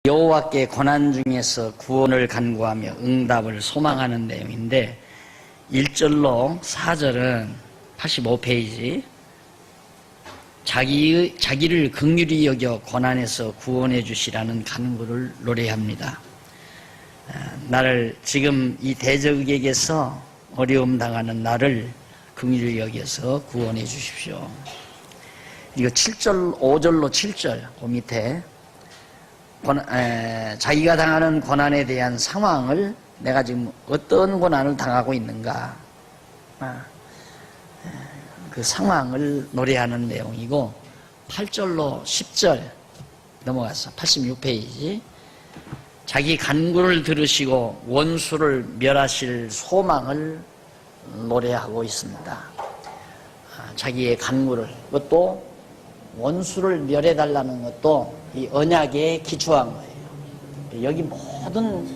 여호와께 고난 중에서 구원을 간구하며 응답을 소망하는 내용인데 1절로 4절은 85페이지 자기를 긍휼히 여겨 고난에서 구원해 주시라는 간구를 노래합니다. 나를 지금 이 대적에게서 어려움 당하는 나를 긍휼히 여겨서 구원해 주십시오. 이거 7절, 5절로 7절 그 밑에 자기가 당하는 고난에 대한 상황을 내가 지금 어떤 고난을 당하고 있는가 그 상황을 노래하는 내용이고 8절로 10절 넘어가서 86페이지 자기 간구를 들으시고 원수를 멸하실 소망을 노래하고 있습니다. 자기의 간구를, 그것도 원수를 멸해달라는 것도 이 언약에 기초한 거예요. 여기 모든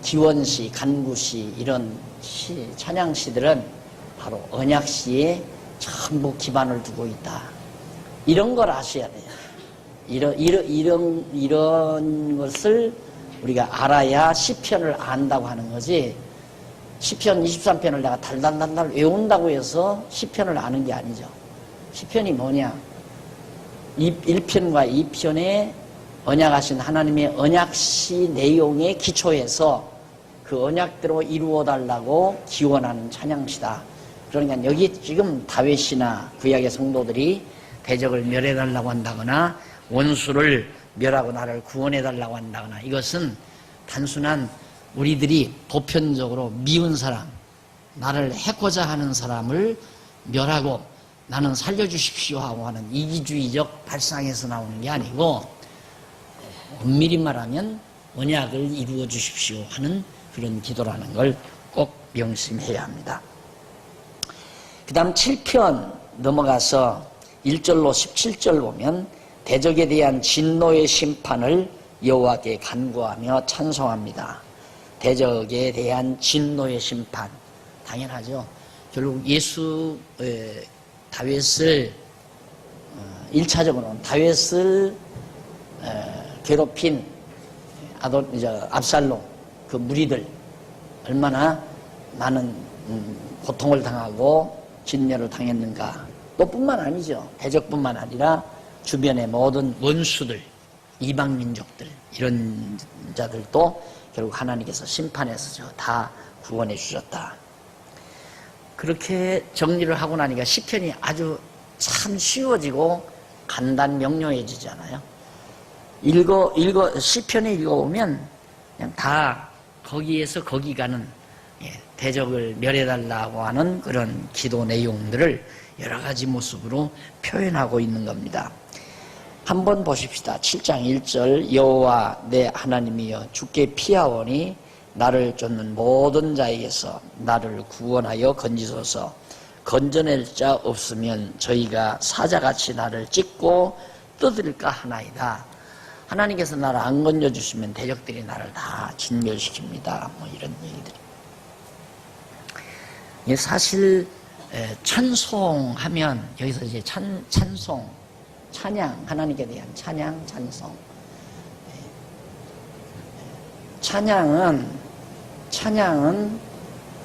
기원시, 간구시 이런 시, 찬양시들은 바로 언약시에 전부 기반을 두고 있다. 이런 걸 아셔야 돼요. 이런 것을 우리가 알아야 시편을 안다고 하는 거지, 시편 23편을 내가 달달달달 외운다고 해서 시편을 아는 게 아니죠. 시편이 뭐냐? 1편과 2편에 언약하신 하나님의 언약시 내용에 기초해서 그 언약대로 이루어달라고 기원하는 찬양시다. 그러니까 여기 지금 다윗이나 구약의 성도들이 대적을 멸해달라고 한다거나 원수를 멸하고 나를 구원해달라고 한다거나, 이것은 단순한 우리들이 보편적으로 미운 사람, 나를 해코자 하는 사람을 멸하고 나는 살려주십시오 하고 하는 이기주의적 발상에서 나오는 게 아니고, 엄밀히 말하면 언약을 이루어 주십시오 하는 그런 기도라는 걸 꼭 명심해야 합니다. 그 다음 7편 넘어가서 1절로 17절 보면 대적에 대한 진노의 심판을 여호와께 간구하며 찬송합니다. 대적에 대한 진노의 심판, 당연하죠. 결국 다윗을 1차적으로는 다윗을 괴롭힌 압살롬 그 무리들 얼마나 많은 고통을 당하고 진멸을 당했는가. 또 뿐만 아니죠. 대적뿐만 아니라 주변의 모든 원수들, 이방민족들 이런 자들도 결국 하나님께서 심판해서 다 구원해 주셨다. 그렇게 정리를 하고 나니까 시편이 아주 참 쉬워지고 간단 명료해지잖아요. 시편에 읽어보면 그냥 다 거기에서 거기 가는 대적을 멸해달라고 하는 그런 기도 내용들을 여러 가지 모습으로 표현하고 있는 겁니다. 한번 보십시다. 7장 1절 여호와 내 하나님이여 주께 피하오니 나를 쫓는 모든 자에게서 나를 구원하여 건지소서. 건져낼 자 없으면 저희가 사자같이 나를 찢고 뜯을까 하나이다. 하나님께서 나를 안 건져주시면 대적들이 나를 다 진멸시킵니다. 뭐 이런 얘기들이. 사실 찬송하면 여기서 이제 찬송, 찬양, 하나님께 대한 찬양, 찬송. 찬양은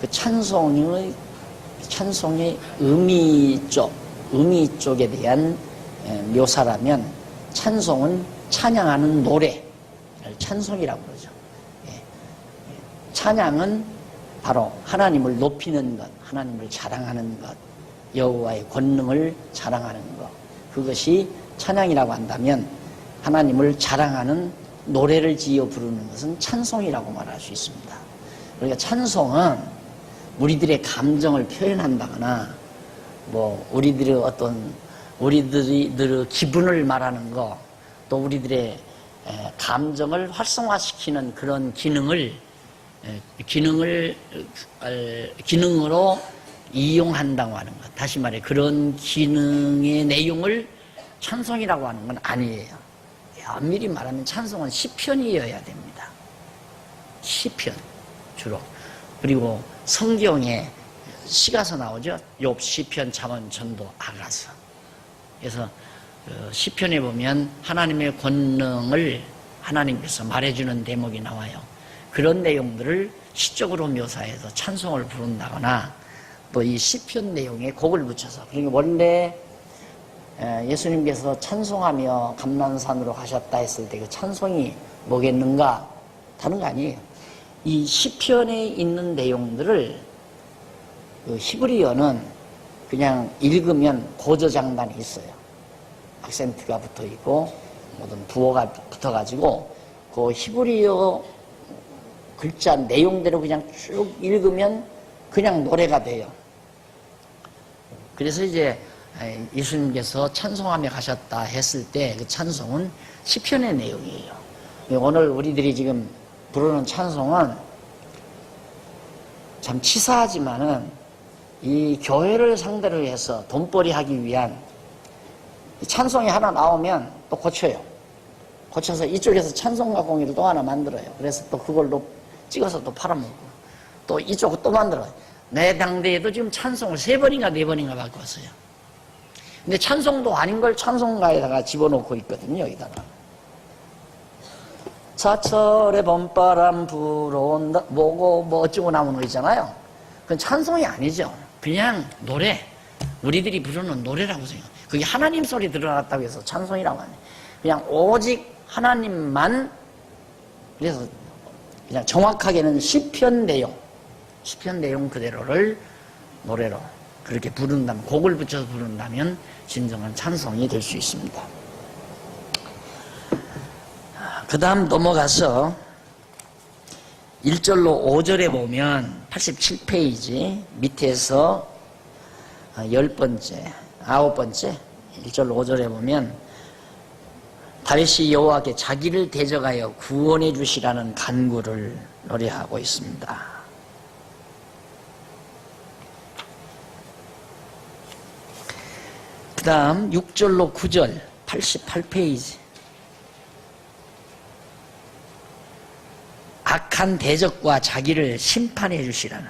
그 찬송의 의미 쪽에 대한 묘사라면, 찬송은 찬양하는 노래를 찬송이라고 그러죠. 찬양은 바로 하나님을 높이는 것, 하나님을 자랑하는 것, 여호와의 권능을 자랑하는 것, 그것이 찬양이라고 한다면 하나님을 자랑하는 노래를 지어 부르는 것은 찬송이라고 말할 수 있습니다. 그러니까 찬송은 우리들의 감정을 표현한다거나 우리들의 기분을 말하는 거, 또 우리들의 감정을 활성화시키는 그런 기능으로 이용한다고 하는 것. 다시 말해 그런 기능의 내용을 찬송이라고 하는 건 아니에요. 엄밀히 말하면 찬송은 시편이어야 됩니다. 시편 주로. 그리고 성경에 시가서 나오죠. 욥, 시편, 잠언, 전도, 아가서. 그래서 시편에 보면 하나님의 권능을 하나님께서 말해주는 대목이 나와요. 그런 내용들을 시적으로 묘사해서 찬송을 부른다거나 또 이 시편 내용에 곡을 붙여서, 그러니까 원래 예수님께서 찬송하며 감난산으로 가셨다 했을 때 그 찬송이 뭐겠는가? 다른 거 아니에요. 이 시편에 있는 내용들을 그 히브리어는 그냥 읽으면 고저장단이 있어요. 악센트가 붙어 있고 모든 부호가 붙어가지고 그 히브리어 글자 내용대로 그냥 쭉 읽으면 그냥 노래가 돼요. 그래서 이제 예수님께서 찬송하며 가셨다 했을 때 그 찬송은 시편의 내용이에요. 오늘 우리들이 지금 부르는 찬송은 참 치사하지만은 이 교회를 상대로 해서 돈벌이 하기 위한 찬송이 하나 나오면 또 고쳐요. 고쳐서 이쪽에서 찬송가 공예를 또 하나 만들어요. 그래서 또 그걸로 찍어서 또 팔아먹고 또 이쪽을 또 만들어요. 내 당대에도 지금 찬송을 3번인가 4번인가 바꿨어요. 근데 찬송도 아닌 걸 찬송가에다가 집어넣고 있거든요. 여기다가 사철의 봄바람 불어온다 뭐고 뭐 어쩌고 나오는 거 있잖아요. 그건 찬송이 아니죠. 그냥 노래, 우리들이 부르는 노래라고 생각해요. 그게 하나님 소리 드러났다고 해서 찬송이라고 하네. 그냥 오직 하나님만, 그래서 그냥 정확하게는 시편 내용 그대로를 노래로 그렇게 부른다면, 곡을 붙여서 부른다면 진정한 찬송이 될 수 있습니다. 그 다음 넘어가서 1절로 5절에 보면 87페이지 밑에서 10번째, 9번째 1절로 5절에 보면 다윗이 여호와께 자기를 대적하여 구원해 주시라는 간구를 노래하고 있습니다. 그 다음 6절로 9절 88페이지 악한 대적과 자기를 심판해 주시라는,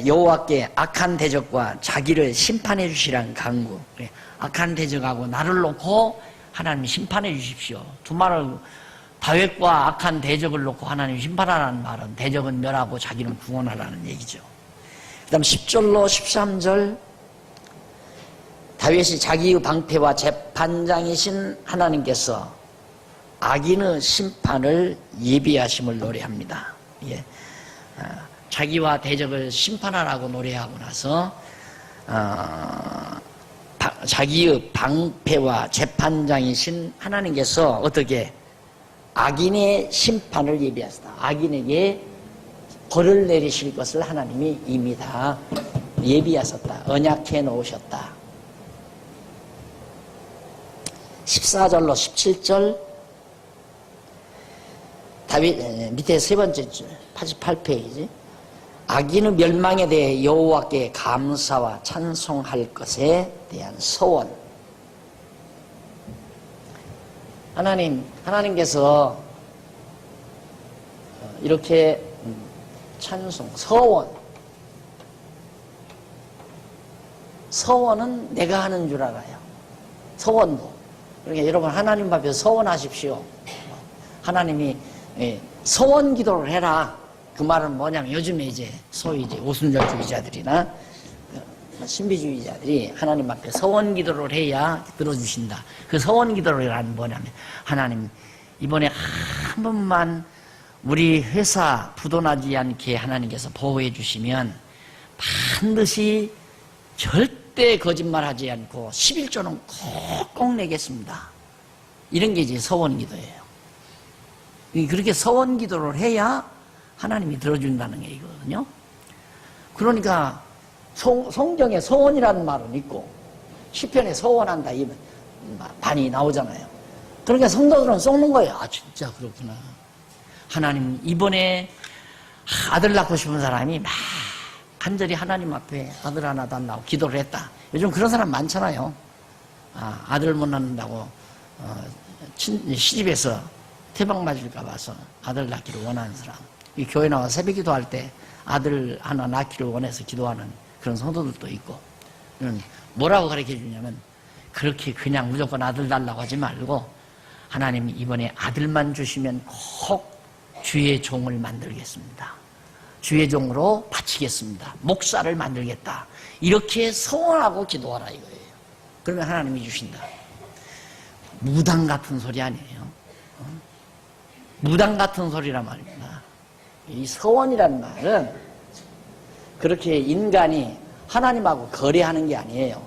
여호와께 악한 대적과 자기를 심판해 주시라는 간구. 악한 대적하고 나를 놓고 하나님 심판해 주십시오. 두 말을, 다윗과 악한 대적을 놓고 하나님 심판하라는 말은 대적은 멸하고 자기는 구원하라는 얘기죠. 그 다음 10절로 13절 다윗이 자기의 방패와 재판장이신 하나님께서 악인의 심판을 예비하심을 노래합니다. 예. 자기와 대적을 심판하라고 노래하고 나서 자기의 방패와 재판장이신 하나님께서 어떻게 악인의 심판을 예비하셨다. 악인에게 벌을 내리실 것을 하나님이 이미 다 예비하셨다. 언약해 놓으셨다. 14절로 17절 다윗 밑에 세 번째 줄 88페이지 악인의 멸망에 대해 여호와께 감사와 찬송할 것에 대한 소원. 하나님께서 이렇게 찬송, 서원은 내가 하는 줄 알아요. 서원도. 그러니까 여러분 하나님 앞에 서원하십시오. 하나님이 서원 기도를 해라. 그 말은 뭐냐면 요즘에 이제 소위 이제 오순절주의자들이나 신비주의자들이 하나님 앞에 서원 기도를 해야 들어주신다. 그 서원 기도라는 뭐냐면 하나님 이번에 한 번만 우리 회사 부도나지 않게 하나님께서 보호해 주시면 반드시 절대 거짓말하지 않고 11조는 꼭 내겠습니다. 이런 게 이제 서원 기도예요. 그렇게 서원 기도를 해야 하나님이 들어준다는 얘기거든요. 그러니까 성경에 서원이라는 말은 있고 시편에 서원한다 이 반이 나오잖아요. 그러니까 성도들은 썩는 거예요. 아 진짜 그렇구나. 하나님 이번에 아들 낳고 싶은 사람이 막 간절히 하나님 앞에 아들 하나 달라고 기도를 했다. 요즘 그런 사람 많잖아요. 아들 못 낳는다고 시집에서 태방 맞을까 봐서 아들 낳기를 원하는 사람. 이 교회 나와 새벽 기도할 때 아들 하나 낳기를 원해서 기도하는 그런 성도들도 있고. 뭐라고 가르쳐 주냐면 그렇게 그냥 무조건 아들 달라고 하지 말고 하나님 이번에 아들만 주시면 꼭 주의 종을 만들겠습니다. 주의 종으로 바치겠습니다. 목사를 만들겠다. 이렇게 소원하고 기도하라 이거예요. 그러면 하나님이 주신다. 무당 같은 소리 아니에요. 무당 같은 소리란 말입니다. 이 서원이라는 말은 그렇게 인간이 하나님하고 거래하는 게 아니에요.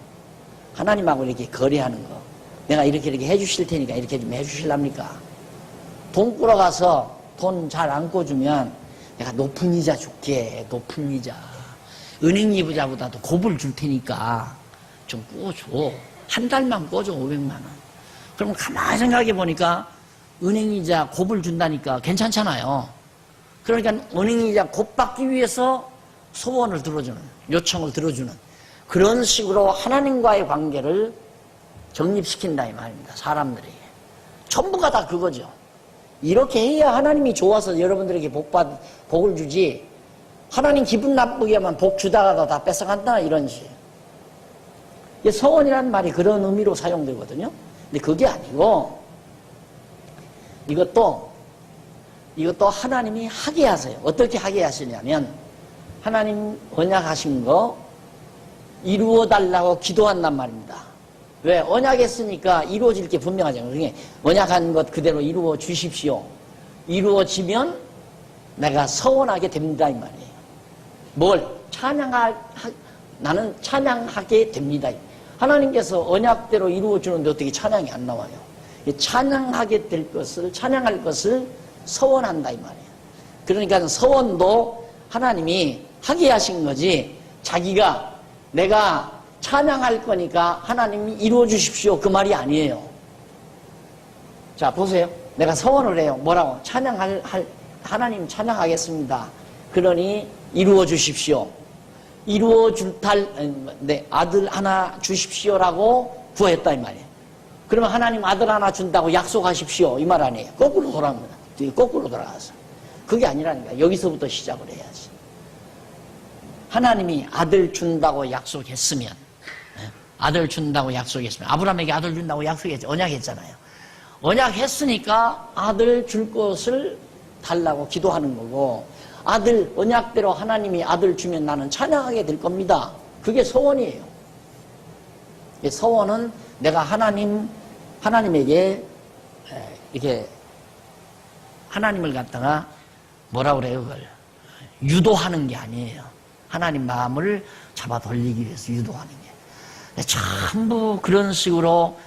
하나님하고 이렇게 거래하는 거. 내가 이렇게 해주실 테니까 이렇게 좀 해주실랍니까? 돈 꾸러가서 돈 잘 안 꿔주면 내가 높은 이자 줄게. 높은 이자. 은행 이자보다도 곱을 줄 테니까 좀 꿔줘. 한 달만 꿔줘. 500만 원. 그러면 가만히 생각해 보니까 은행이자 곱을 준다니까 괜찮잖아요. 그러니까 은행이자 곱 받기 위해서 소원을 들어주는, 요청을 들어주는 그런 식으로 하나님과의 관계를 정립시킨다 이 말입니다. 사람들에게. 전부가 다 그거죠. 이렇게 해야 하나님이 좋아서 여러분들에게 복을 주지, 하나님 기분 나쁘게 하면 복 주다가도 다 뺏어간다 이런 식. 서원이라는 말이 그런 의미로 사용되거든요. 근데 그게 아니고 이것도 하나님이 하게 하세요. 어떻게 하게 하시냐면 하나님 언약하신 거 이루어 달라고 기도한단 말입니다. 왜? 언약했으니까 이루어질 게 분명하잖아요. 그러니까 언약한 것 그대로 이루어 주십시오. 이루어지면 내가 서원하게 됩니다 이 말이에요. 뭘? 나는 찬양하게 됩니다. 하나님께서 언약대로 이루어 주는데 어떻게 찬양이 안 나와요? 찬양하게 될 것을, 찬양할 것을 서원한다 이 말이에요. 그러니까 서원도 하나님이 하게 하신 거지, 자기가 내가 찬양할 거니까 하나님이 이루어 주십시오 그 말이 아니에요. 자 보세요. 내가 서원을 해요. 뭐라고? 하나님 찬양하겠습니다. 그러니 이루어 주십시오. 이루어 줄 아들 하나 주십시오라고 구했다 이 말이에요. 그러면 하나님 아들 하나 준다고 약속하십시오 이 말 아니에요. 거꾸로 돌아갑니다. 거꾸로 돌아가서. 그게 아니라니까. 여기서부터 시작을 해야지. 하나님이 아들 준다고 약속했으면, 아들 준다고 약속했으면, 아브라함에게 아들 준다고 약속했죠. 언약했잖아요. 언약했으니까 아들 줄 것을 달라고 기도하는 거고, 아들 언약대로 하나님이 아들 주면 나는 찬양하게 될 겁니다. 그게 서원이에요. 서원은 내가 하나님에게 이렇게 하나님을 갖다가 뭐라 그래요 그걸 유도하는 게 아니에요. 하나님 마음을 잡아 돌리기 위해서 유도하는 게. 전부 그런 식으로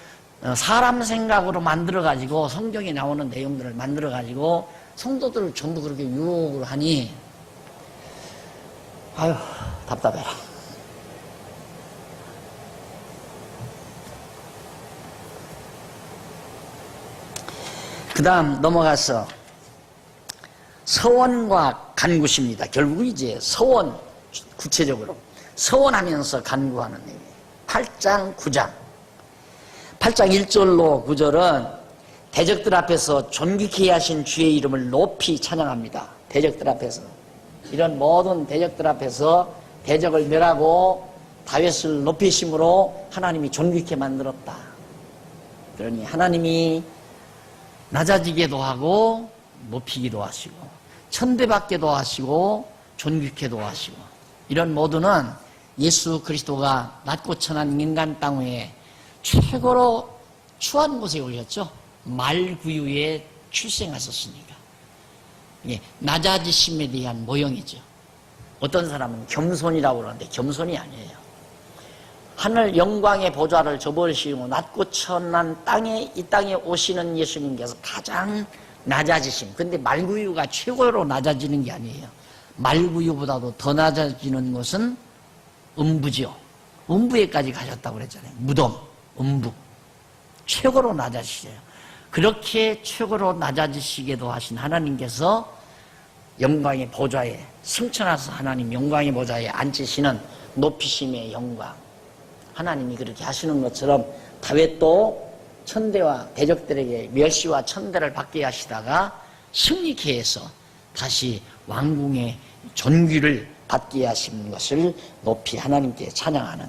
사람 생각으로 만들어가지고 성경에 나오는 내용들을 만들어가지고 성도들을 전부 그렇게 유혹을 하니 아유 답답해라. 그 다음 넘어가서 서원과 간구십니다. 결국 이제 서원, 구체적으로 서원하면서 간구하는 내용. 8장 9장 8장 1절로 9절은 대적들 앞에서 존귀케 하신 주의 이름을 높이 찬양합니다. 대적들 앞에서, 이런 모든 대적들 앞에서 대적을 멸하고 다윗을 높이심으로 하나님이 존귀케 만들었다. 그러니 하나님이 낮아지게도 하고 높이기도 하시고 천대받게도 하시고 존귀케도 하시고, 이런 모두는 예수 그리스도가 낮고 천한 인간 땅 위에 최고로 추한 곳에 오셨죠. 말구유에 출생하셨으니까. 예, 낮아지심에 대한 모형이죠. 어떤 사람은 겸손이라고 그러는데 겸손이 아니에요. 하늘 영광의 보좌를 저버리시고 낮고 천한 이 땅에 오시는 예수님께서 가장 낮아지심. 근데 말구유가 최고로 낮아지는 게 아니에요. 말구유보다도 더 낮아지는 것은 음부죠. 음부에까지 가셨다고 그랬잖아요. 무덤, 음부. 최고로 낮아지셔요. 그렇게 최고로 낮아지시게도 하신 하나님께서 영광의 보좌에 승천하서 하나님 영광의 보좌에 앉으시는 높이심의 영광, 하나님이 그렇게 하시는 것처럼 다윗도 천대와 대적들에게 멸시와 천대를 받게 하시다가 승리케 해서 다시 왕궁의 존귀를 받게 하신 것을 높이 하나님께 찬양하는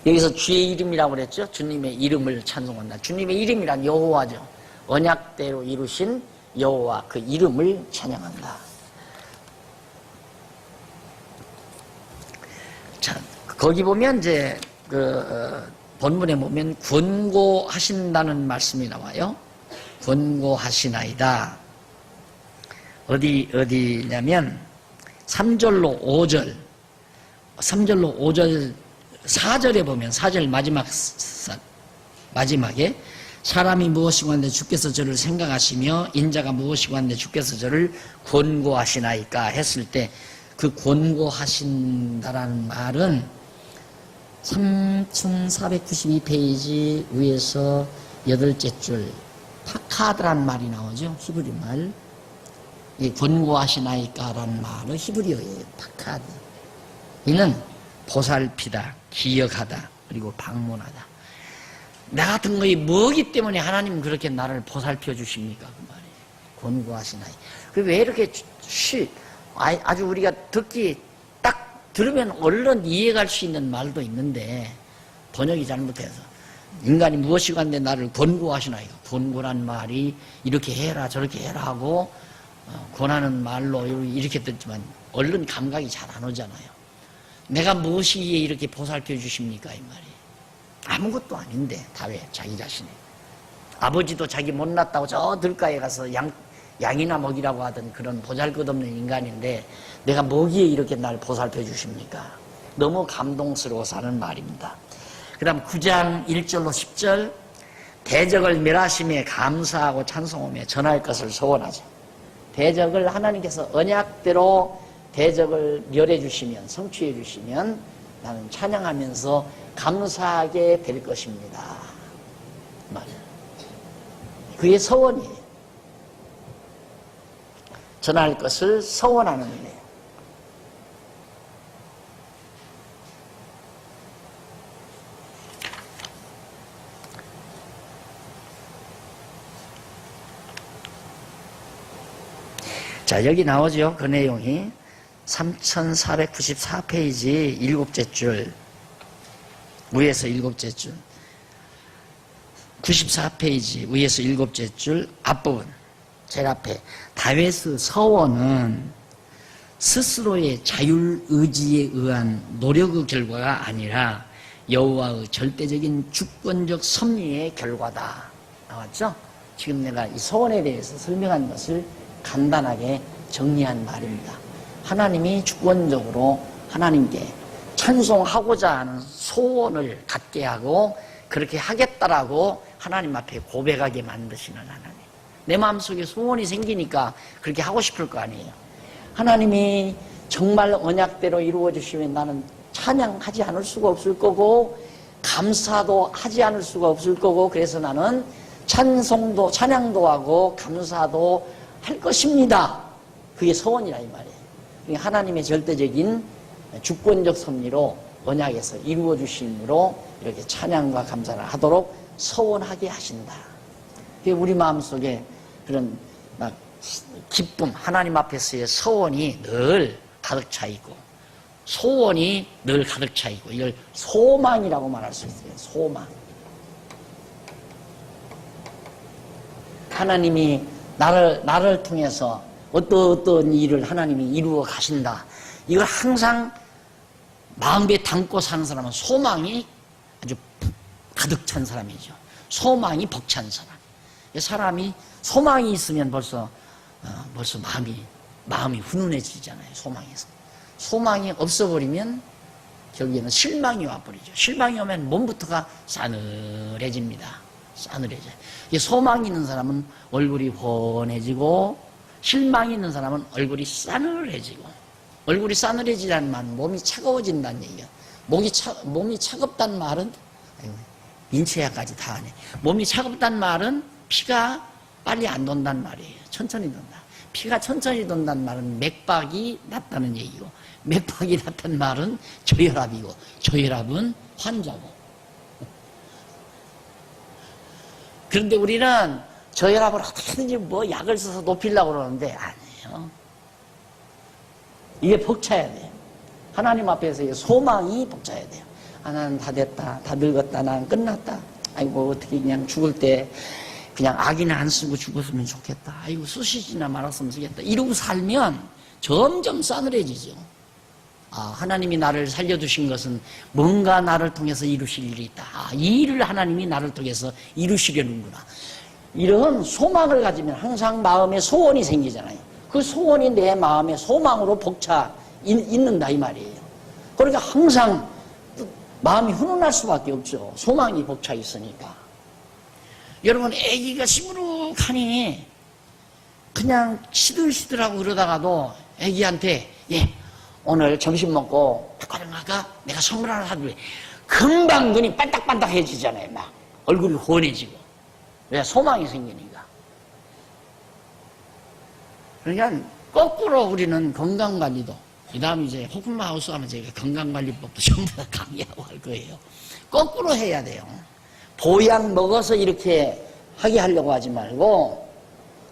여기서 주의 이름이라고 그랬죠. 주님의 이름을 찬송한다. 주님의 이름이란 여호와죠. 언약대로 이루신 여호와 그 이름을 찬양한다. 자, 거기 보면 이제 본문에 보면 권고하신다는 말씀이 나와요. 권고하시나이다. 어디냐면 3절로 5절, 3절로 5절, 4절에 보면 4절 마지막에 사람이 무엇이고 한데 주께서 저를 생각하시며 인자가 무엇이고 한데 주께서 저를 권고하시나이까 했을 때 그 권고하신다라는 말은 3492페이지 위에서 8째 줄 파카드라는 말이 나오죠. 히브리 말. 이 권고하시나이까라는 말은 히브리어예요. 파카드. 이는 보살피다, 기억하다, 그리고 방문하다. 나 같은 것이 뭐기 때문에 하나님은 그렇게 나를 보살펴 주십니까? 그 말이에요. 권고하시나이. 왜 이렇게 아주 우리가 듣기 딱 들으면 얼른 이해갈 수 있는 말도 있는데 번역이 잘못해서 인간이 무엇이고 한데 나를 권고하시나이. 권고란 말이 이렇게 해라 저렇게 해라 하고 권하는 말로 이렇게 듣지만 얼른 감각이 잘 안 오잖아요. 내가 무엇이기에 이렇게 보살펴 주십니까? 이 말이에요. 아무것도 아닌데 다 왜 자기 자신이. 아버지도 자기 못났다고 저 들가에 가서 양이나 먹이라고 하던 그런 보잘것없는 인간인데 내가 뭐기에 이렇게 날 보살펴 주십니까? 너무 감동스러워서 하는 말입니다. 그 다음 9장 1절로 10절 대적을 멸하심에 감사하고 찬송하며 전할 것을 소원하죠. 대적을 하나님께서 언약대로 대적을 멸해 주시면 성취해 주시면 나는 찬양하면서 감사하게 될 것입니다. 그게 소원이에요. 전할 것을 소원하는 거예요. 자, 여기 나오죠. 그 내용이 3494페이지 7째 줄 위에서 7째 줄 94페이지 위에서 7째 줄 앞부분 제일 앞에 다윗의 서원은 스스로의 자율의지에 의한 노력의 결과가 아니라 여호와의 절대적인 주권적 섭리의 결과다. 나왔죠? 지금 내가 이 서원에 대해서 설명한 것을 간단하게 정리한 말입니다. 하나님이 주권적으로 하나님께 찬송하고자 하는 소원을 갖게 하고 그렇게 하겠다라고 하나님 앞에 고백하게 만드시는 하나님. 내 마음속에 소원이 생기니까 그렇게 하고 싶을 거 아니에요. 하나님이 정말 언약대로 이루어주시면 나는 찬양하지 않을 수가 없을 거고 감사도 하지 않을 수가 없을 거고 그래서 나는 찬양도 하고 감사도 할 것입니다. 그게 소원이라 이 말이에요. 하나님의 절대적인 주권적 섭리로 언약에서 이루어 주심으로 이렇게 찬양과 감사를 하도록 소원하게 하신다. 우리 마음속에 그런 막 기쁨, 하나님 앞에서의 소원이 늘 가득 차 있고 소원이 늘 가득 차 있고 이걸 소망이라고 말할 수 있어요. 소망. 하나님이 나를 통해서 어떤 일을 하나님이 이루어 가신다. 이걸 항상 마음에 담고 사는 사람은 소망이 아주 가득 찬 사람이죠. 소망이 벅찬 사람. 사람이 소망이 있으면 벌써 마음이 훈훈해지잖아요. 소망에서. 소망이 없어버리면 결국에는 실망이 와버리죠. 실망이 오면 몸부터가 싸늘해집니다. 싸늘해져요. 소망이 있는 사람은 얼굴이 훤해지고 실망이 있는 사람은 얼굴이 싸늘해지고 얼굴이 싸늘해지라는 말은 몸이 차가워진다는 얘기야. 몸이 차갑다는 말은 인체학까지 다 하네. 몸이 차갑다는 말은 피가 빨리 안 돈다는 말이에요. 천천히 돈다. 피가 천천히 돈다는 말은 맥박이 낮다는 얘기고 맥박이 낮다는 말은 저혈압이고 저혈압은 환자고. 그런데 우리는 저혈압을 어떻게든지 약을 써서 높이려고 그러는데 아니에요. 이게 벅차야 돼요. 하나님 앞에서의 소망이 벅차야 돼요. 아, 나는 다 됐다. 다 늙었다. 나는 끝났다. 아이고, 어떻게 그냥 죽을 때 그냥 악이나 안 쓰고 죽었으면 좋겠다. 아이고, 수시지나 말았으면 좋겠다. 이러고 살면 점점 싸늘해지죠. 아, 하나님이 나를 살려두신 것은 뭔가 나를 통해서 이루실 일이 있다. 아, 이 일을 하나님이 나를 통해서 이루시려는구나. 이런 소망을 가지면 항상 마음에 소원이 생기잖아요. 그 소원이 내 마음의 소망으로 벅차 있는다 이 말이에요. 그러니까 항상 마음이 훈훈할 수밖에 없죠. 소망이 벅차 있으니까. 여러분, 아기가 시무룩하니 그냥 시들시들하고 그러다가도 아기한테 오늘 점심 먹고 백화점 갈까? 내가 선물 하나 사줄게. 금방 눈이 반딱반딱해지잖아요. 막 얼굴이 훤해지고. 왜? 소망이 생기니까. 그러니까 거꾸로 우리는 건강관리도, 그 다음 이제 호흡마 하우스 하면 제가 건강관리법도 전부 다 강의하고 할 거예요. 거꾸로 해야 돼요. 보약 먹어서 이렇게 하게 하려고 하지 말고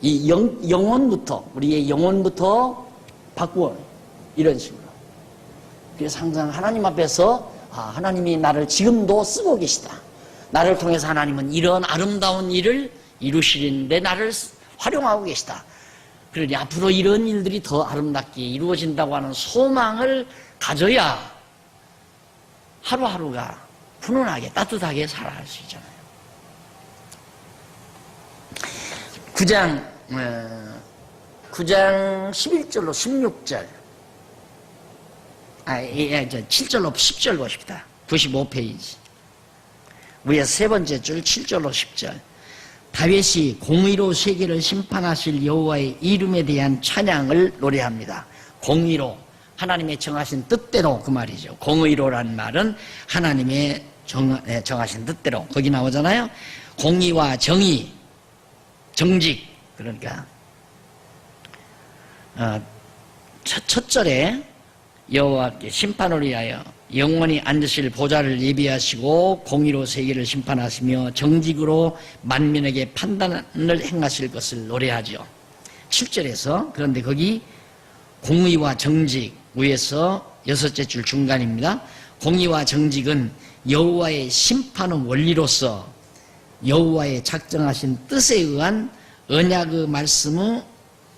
이 영혼부터, 우리의 영혼부터 바꾸어, 이런 식으로. 그래서 항상 하나님 앞에서 하나님이 나를 지금도 쓰고 계시다. 나를 통해서 하나님은 이런 아름다운 일을 이루시는데 나를 활용하고 계시다. 그러니 앞으로 이런 일들이 더 아름답게 이루어진다고 하는 소망을 가져야 하루하루가 훈훈하게 따뜻하게 살아갈 수 있잖아요. 9장 11절로 16절 7절로 10절 보십시다. 95페이지 위에 세 번째 줄 7절로 10절. 다윗이 공의로 세계를 심판하실 여호와의 이름에 대한 찬양을 노래합니다. 공의로, 하나님의 정하신 뜻대로, 그 말이죠. 공의로란 말은 하나님의 정하신 뜻대로, 거기 나오잖아요. 공의와 정의, 정직. 그러니까 첫 절에 여호와께 심판을 위하여 영원히 앉으실 보좌를 예비하시고 공의로 세계를 심판하시며 정직으로 만민에게 판단을 행하실 것을 노래하죠. 7절에서, 그런데 거기 공의와 정직 위에서 여섯째 줄 중간입니다. 공의와 정직은 여호와의 심판의 원리로서 여호와의 작정하신 뜻에 의한 언약의 말씀의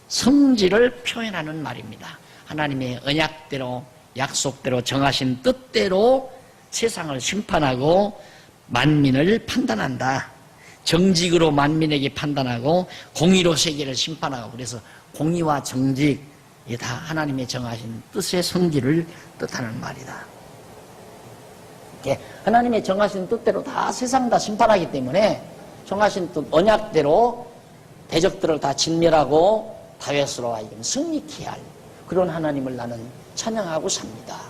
성질을 표현하는 말입니다. 하나님의 언약대로, 약속대로, 정하신 뜻대로 세상을 심판하고 만민을 판단한다. 정직으로 만민에게 판단하고 공의로 세계를 심판하고. 그래서 공의와 정직, 이게 다 하나님의 정하신 뜻의 성질을 뜻하는 말이다. 하나님의 정하신 뜻대로 다 세상 다 심판하기 때문에 정하신 뜻, 언약대로 대적들을 다 진멸하고 다윗으로 하여금 승리케 할 그런 하나님을 나는 찬양하고 삽니다.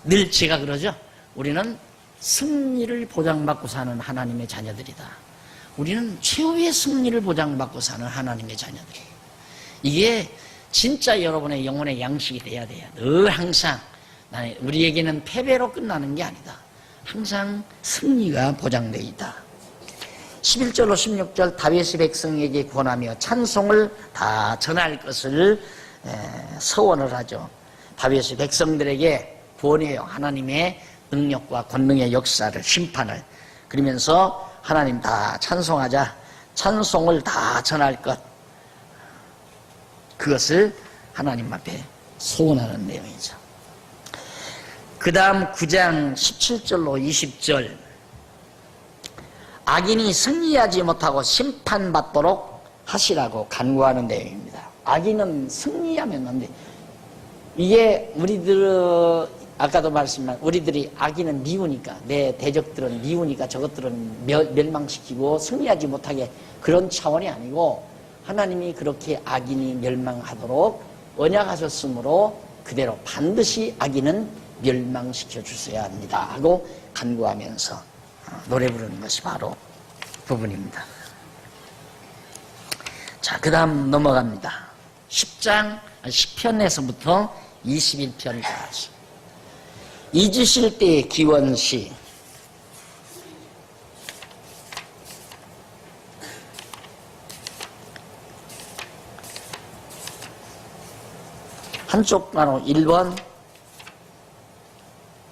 늘 제가 그러죠. 우리는 승리를 보장받고 사는 하나님의 자녀들이다. 우리는 최후의 승리를 보장받고 사는 하나님의 자녀들이에요. 이게 진짜 여러분의 영혼의 양식이 돼야 돼요. 늘 항상 우리에게는 패배로 끝나는 게 아니다. 항상 승리가 보장되어 있다. 11절로 16절 다윗이 백성에게 권하며 찬송을 다 전할 것을 서원을 하죠. 다윗이 백성들에게 권해요. 하나님의 능력과 권능의 역사를, 심판을. 그러면서 하나님 다 찬송하자. 찬송을 다 전할 것. 그것을 하나님 앞에 소원하는 내용이죠. 그 다음 9장 17절로 20절. 악인이 승리하지 못하고 심판받도록 하시라고 간구하는 내용입니다. 악인은 승리하면 안 돼. 이게 우리들, 아까도 말씀한 우리들이 악인은 미우니까, 내 대적들은 미우니까 저것들은 멸망시키고 승리하지 못하게, 그런 차원이 아니고 하나님이 그렇게 악인이 멸망하도록 언약하셨으므로 그대로 반드시 악인은 멸망시켜 주셔야 합니다 하고 간구하면서 노래 부르는 것이 바로 부분입니다. 자, 그 다음 넘어갑니다. 10편에서부터 21편까지. 잊으실 때의 기원시. 한쪽 바로 1번,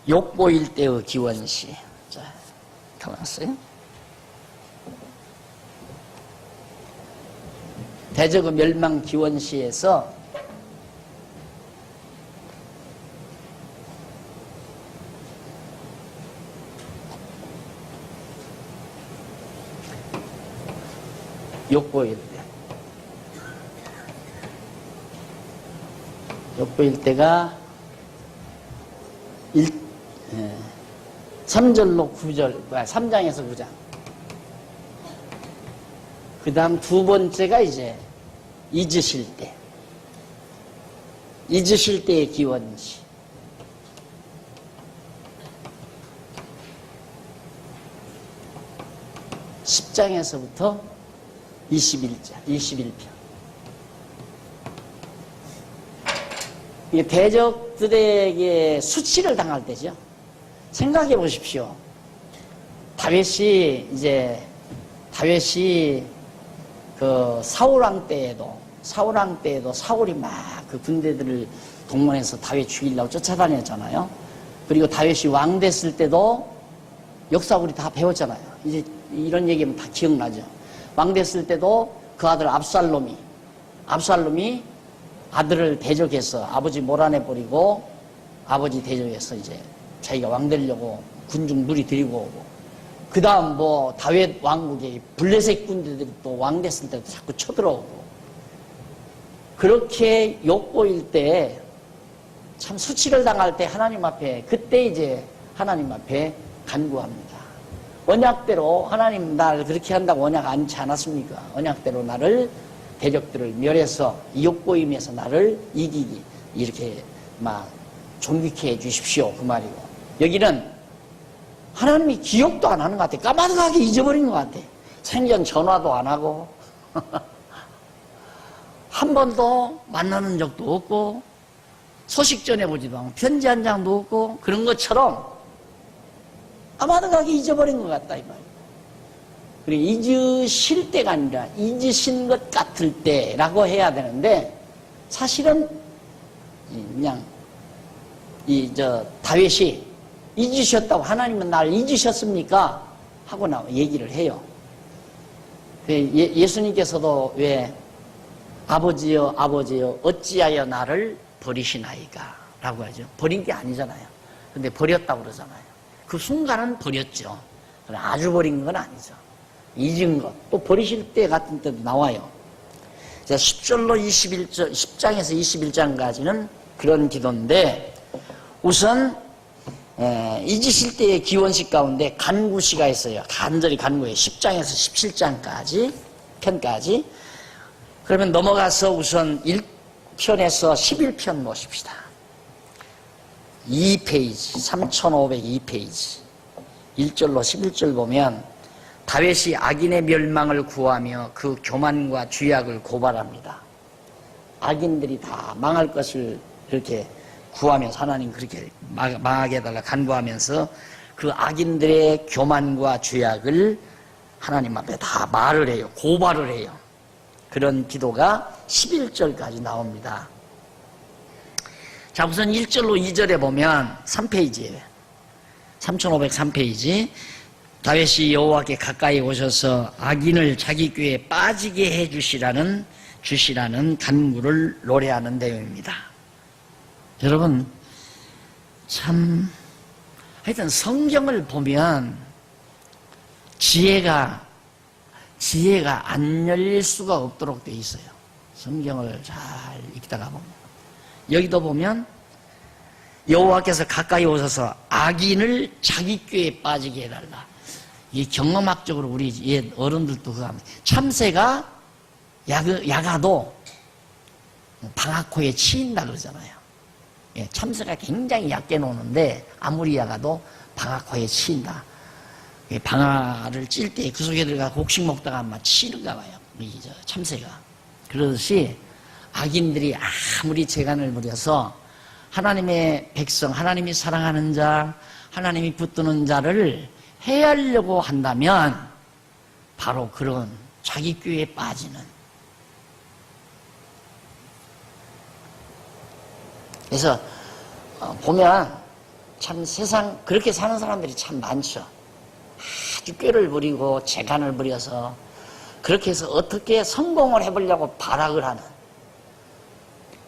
욕보일 때의 기원시. 자, 가만있어요. 대적의 멸망 기원시에서 욕보일 때. 욕보일 때가 3절로 9절, 3장에서 9장. 그 다음 두 번째가 이제 잊으실 때. 잊으실 때의 기원시. (10장에서부터) 21편. 이게 대적들에게 수치를 당할 때죠. 생각해 보십시오. 다윗이 그 사울왕 때에도 사울이 막 그 군대들을 동원해서 다윗 죽이려고 쫓아다녔잖아요. 그리고 다윗이 왕 됐을 때도 역사 우리 다 배웠잖아요. 이제 이런 얘기하면 다 기억나죠. 왕 됐을 때도 그 아들 압살롬이 아들을 대적해서 아버지 몰아내버리고 아버지 대적해서 이제 자기가 왕 되려고 군중 무리 데리고 오고, 그 다음 뭐 다윗 왕국에 블레셋 군대들이 또 왕 됐을 때도 자꾸 쳐들어오고, 그렇게 욕보일 때 참 수치를 당할 때 하나님 앞에, 그때 이제 하나님 앞에 간구합니다. 언약대로 하나님 나를 그렇게 한다고 언약 않지 않았습니까? 언약대로 나를 대적들을 멸해서 이 욕보임에서 나를 이기기, 이렇게 막 존귀케 해 주십시오, 그 말이고. 여기는 하나님이 기억도 안 하는 것 같아. 까마득하게 잊어버린 것 같아. 생전 전화도 안 하고 한 번도 만나는 적도 없고 소식 전해보지도 않고 편지 한 장도 없고, 그런 것처럼 까마득하게 잊어버린 것 같다, 이 말이에요. 그리고 잊으실 때가 아니라 잊으신 것 같을 때라고 해야 되는데, 사실은 그냥 다윗이 잊으셨다고, 하나님은 날 잊으셨습니까? 하고 얘기를 해요. 예수님께서도 왜 아버지여 아버지여 어찌하여 나를 버리시나이까 라고 하죠. 버린 게 아니잖아요. 근데 버렸다고 그러잖아요. 그 순간은 버렸죠. 아주 버린 건 아니죠. 잊은 것, 또 버리실 때 같은 때도 나와요. 자, 10절로 21절, 10장에서 21장까지는 그런 기도인데, 우선 잊으실 때의 기원식 가운데 간구시가 있어요. 간절히 간구해요. 10장에서 17장까지 편까지. 그러면 넘어가서 우선 1편에서 11편 보십시다. 2페이지, 3502페이지. 1절로 11절 보면 다윗이 악인의 멸망을 구하며 그 교만과 죄악을 고발합니다. 악인들이 다 망할 것을 이렇게 구하면서, 하나님 그렇게 망하게 해달라 간구하면서 그 악인들의 교만과 죄악을 하나님 앞에 다 말을 해요. 고발을 해요. 그런 기도가 11절까지 나옵니다. 자, 우선 1절로 2절에 보면 3페이지예요. 3503페이지. 다윗이 여호와께 가까이 오셔서 악인을 자기 꾀에 빠지게 해주시라는 간구를 노래하는 내용입니다. 여러분, 참 하여튼 성경을 보면 지혜가 안 열릴 수가 없도록 돼 있어요. 성경을 잘 읽다가 보면. 여기도 보면 여호와께서 가까이 오셔서 악인을 자기 꾀에 빠지게 해달라. 이 경험학적으로 우리 옛 어른들도 그거 합니다. 참새가 야가도 방아코에 치인다 그러잖아요. 예, 참새가 굉장히 얕게 노는데 아무리 야가도 방아코에 치인다. 예, 방아를 찔 때 그 속에 들어가 곡식 먹다가 아마 치는가 봐요. 참새가. 그러듯이 악인들이 아무리 재간을 부려서 하나님의 백성, 하나님이 사랑하는 자, 하나님이 붙드는 자를 해하려고 한다면 바로 그런 자기 꾀에 빠지는. 그래서 보면 참 세상 그렇게 사는 사람들이 참 많죠. 아주 꾀를 부리고 재간을 부려서 그렇게 해서 어떻게 성공을 해보려고 발악을 하는,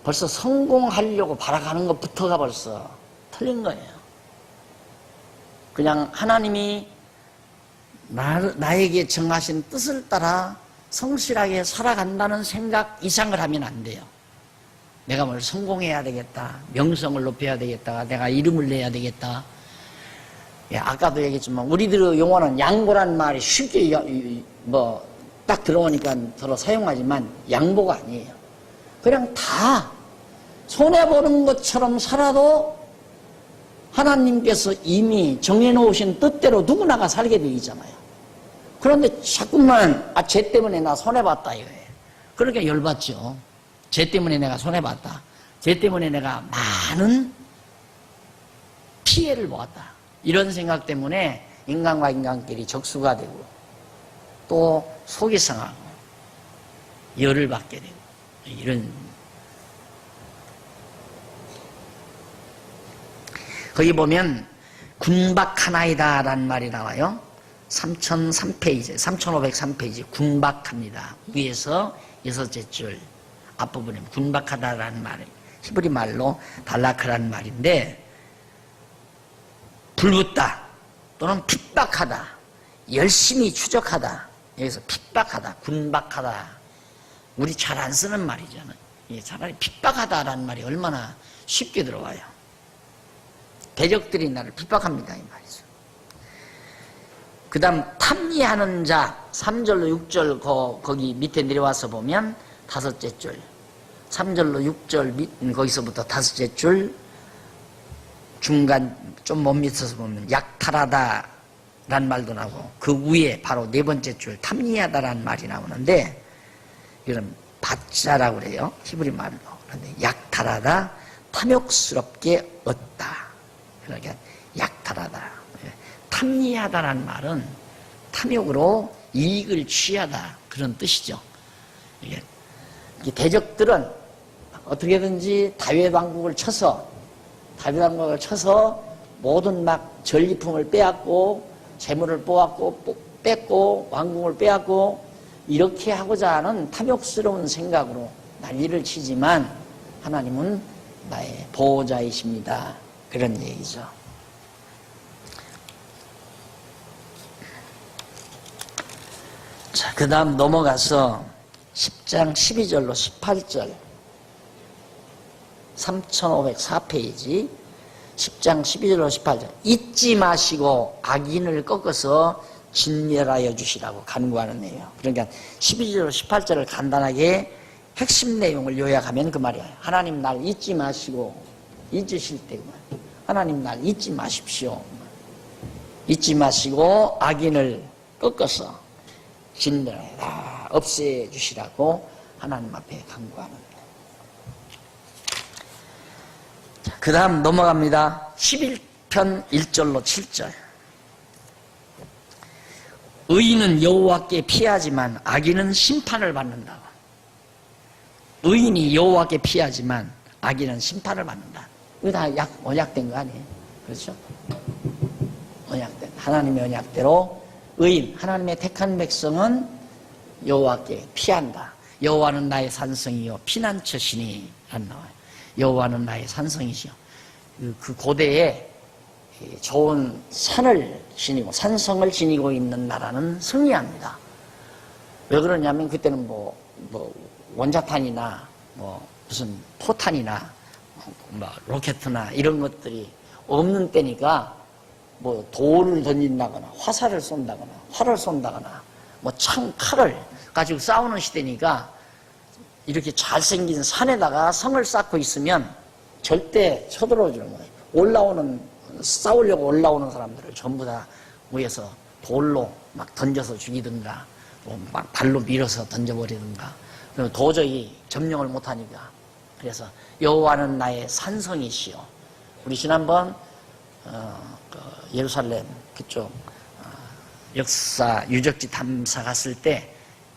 벌써 성공하려고 발악하는 것부터가 벌써 틀린 거예요. 그냥 하나님이 나에게 정하신 뜻을 따라 성실하게 살아간다는 생각 이상을 하면 안 돼요. 내가 뭘 성공해야 되겠다, 명성을 높여야 되겠다, 내가 이름을 내야 되겠다. 예, 아까도 얘기했지만 우리들의 용어는 양보란 말이 쉽게 딱 들어오니까 서로 사용하지만 양보가 아니에요. 그냥 다 손해보는 것처럼 살아도 하나님께서 이미 정해놓으신 뜻대로 누구나가 살게 되어 있잖아요. 그런데 자꾸만 쟤 때문에 나 손해봤다 이거예요. 그러니까 열받죠. 쟤 때문에 내가 손해봤다, 쟤 때문에 내가 많은 피해를 보았다, 이런 생각 때문에 인간과 인간끼리 적수가 되고 또 속이 상하고 열을 받게 되고, 이런. 거기 보면 군박하나이다 라는 말이 나와요. 3003페이지 3503페이지 군박합니다. 위에서 6째 줄 앞부분에 군박하다라는 말이 히브리 말로 달라크라는 말인데, 불붙다 또는 핍박하다, 열심히 추적하다, 여기서 핍박하다, 군박하다, 우리 잘 안 쓰는 말이잖아요. 차라리 핍박하다라는 말이 얼마나 쉽게 들어와요. 대적들이 나를 핍박합니다 이 말이죠. 그 다음 탐리하는 자, 3절로 6절 거기 밑에 내려와서 보면 5째 줄, 3절로 6절 거기서부터 5째 줄 중간 좀 못 밑에서 보면 약탈하다 라는 말도 나오고, 그 위에 바로 4번째 줄 탐리하다라는 말이 나오는데, 이건 바자라고 그래요, 히브리 말로. 그런데 약탈하다, 탐욕스럽게 얻다, 그러니까 약탈하다. 탐리하다라는 말은 탐욕으로 이익을 취하다, 그런 뜻이죠. 이게 대적들은 어떻게든지 다윗 왕국을 쳐서 모든 막 전리품을 빼앗고 재물을 뺏고 왕궁을 빼앗고 이렇게 하고자 하는 탐욕스러운 생각으로 난리를 치지만 하나님은 나의 보호자이십니다, 그런 얘기죠. 자, 그 다음 넘어가서 10장 12절로 18절 3504페이지 10장 12절로 18절 잊지 마시고 악인을 꺾어서 진멸하여 주시라고 간구하는 내용. 그러니까 12절로 18절을 간단하게 핵심 내용을 요약하면 그 말이에요. 하나님 날 잊지 마시고, 잊으실 때구만. 하나님 날 잊지 마십시오. 잊지 마시고 악인을 꺾어서 진멸하여 없애 주시라고 하나님 앞에 간구하는 거예요. 그 다음 넘어갑니다. 11편 1절로 7절. 의인은 여호와께 피하지만 악인은 심판을 받는다. 의인이 여호와께 피하지만 악인은 심판을 받는다. 이거 다 언약된 거 아니에요? 그렇죠? 언약된, 하나님의 언약대로 의인, 하나님의 택한 백성은 여호와께 피한다. 여호와는 나의 산성이요 피난처시니 안 나와요. 여호와는 나의 산성이시요. 그 고대에 좋은 산을 지니고 산성을 지니고 있는 나라는 승리합니다. 왜 그러냐면 그때는 뭐 원자탄이나 무슨 포탄이나 로켓이나 이런 것들이 없는 때니까 돌을 던진다거나 화살을 쏜다거나 활을 쏜다거나 칼을 가지고 싸우는 시대니까 이렇게 잘생긴 산에다가 성을 쌓고 있으면 절대 쳐들어오지는 거예요. 싸우려고 올라오는 사람들을 전부 다 위에서 돌로 막 던져서 죽이든가 막 발로 밀어서 던져버리든가, 그러면 도저히 점령을 못하니까. 그래서 여호와는 나의 산성이시여. 우리 지난번 예루살렘 그쪽 역사 유적지 탐사 갔을 때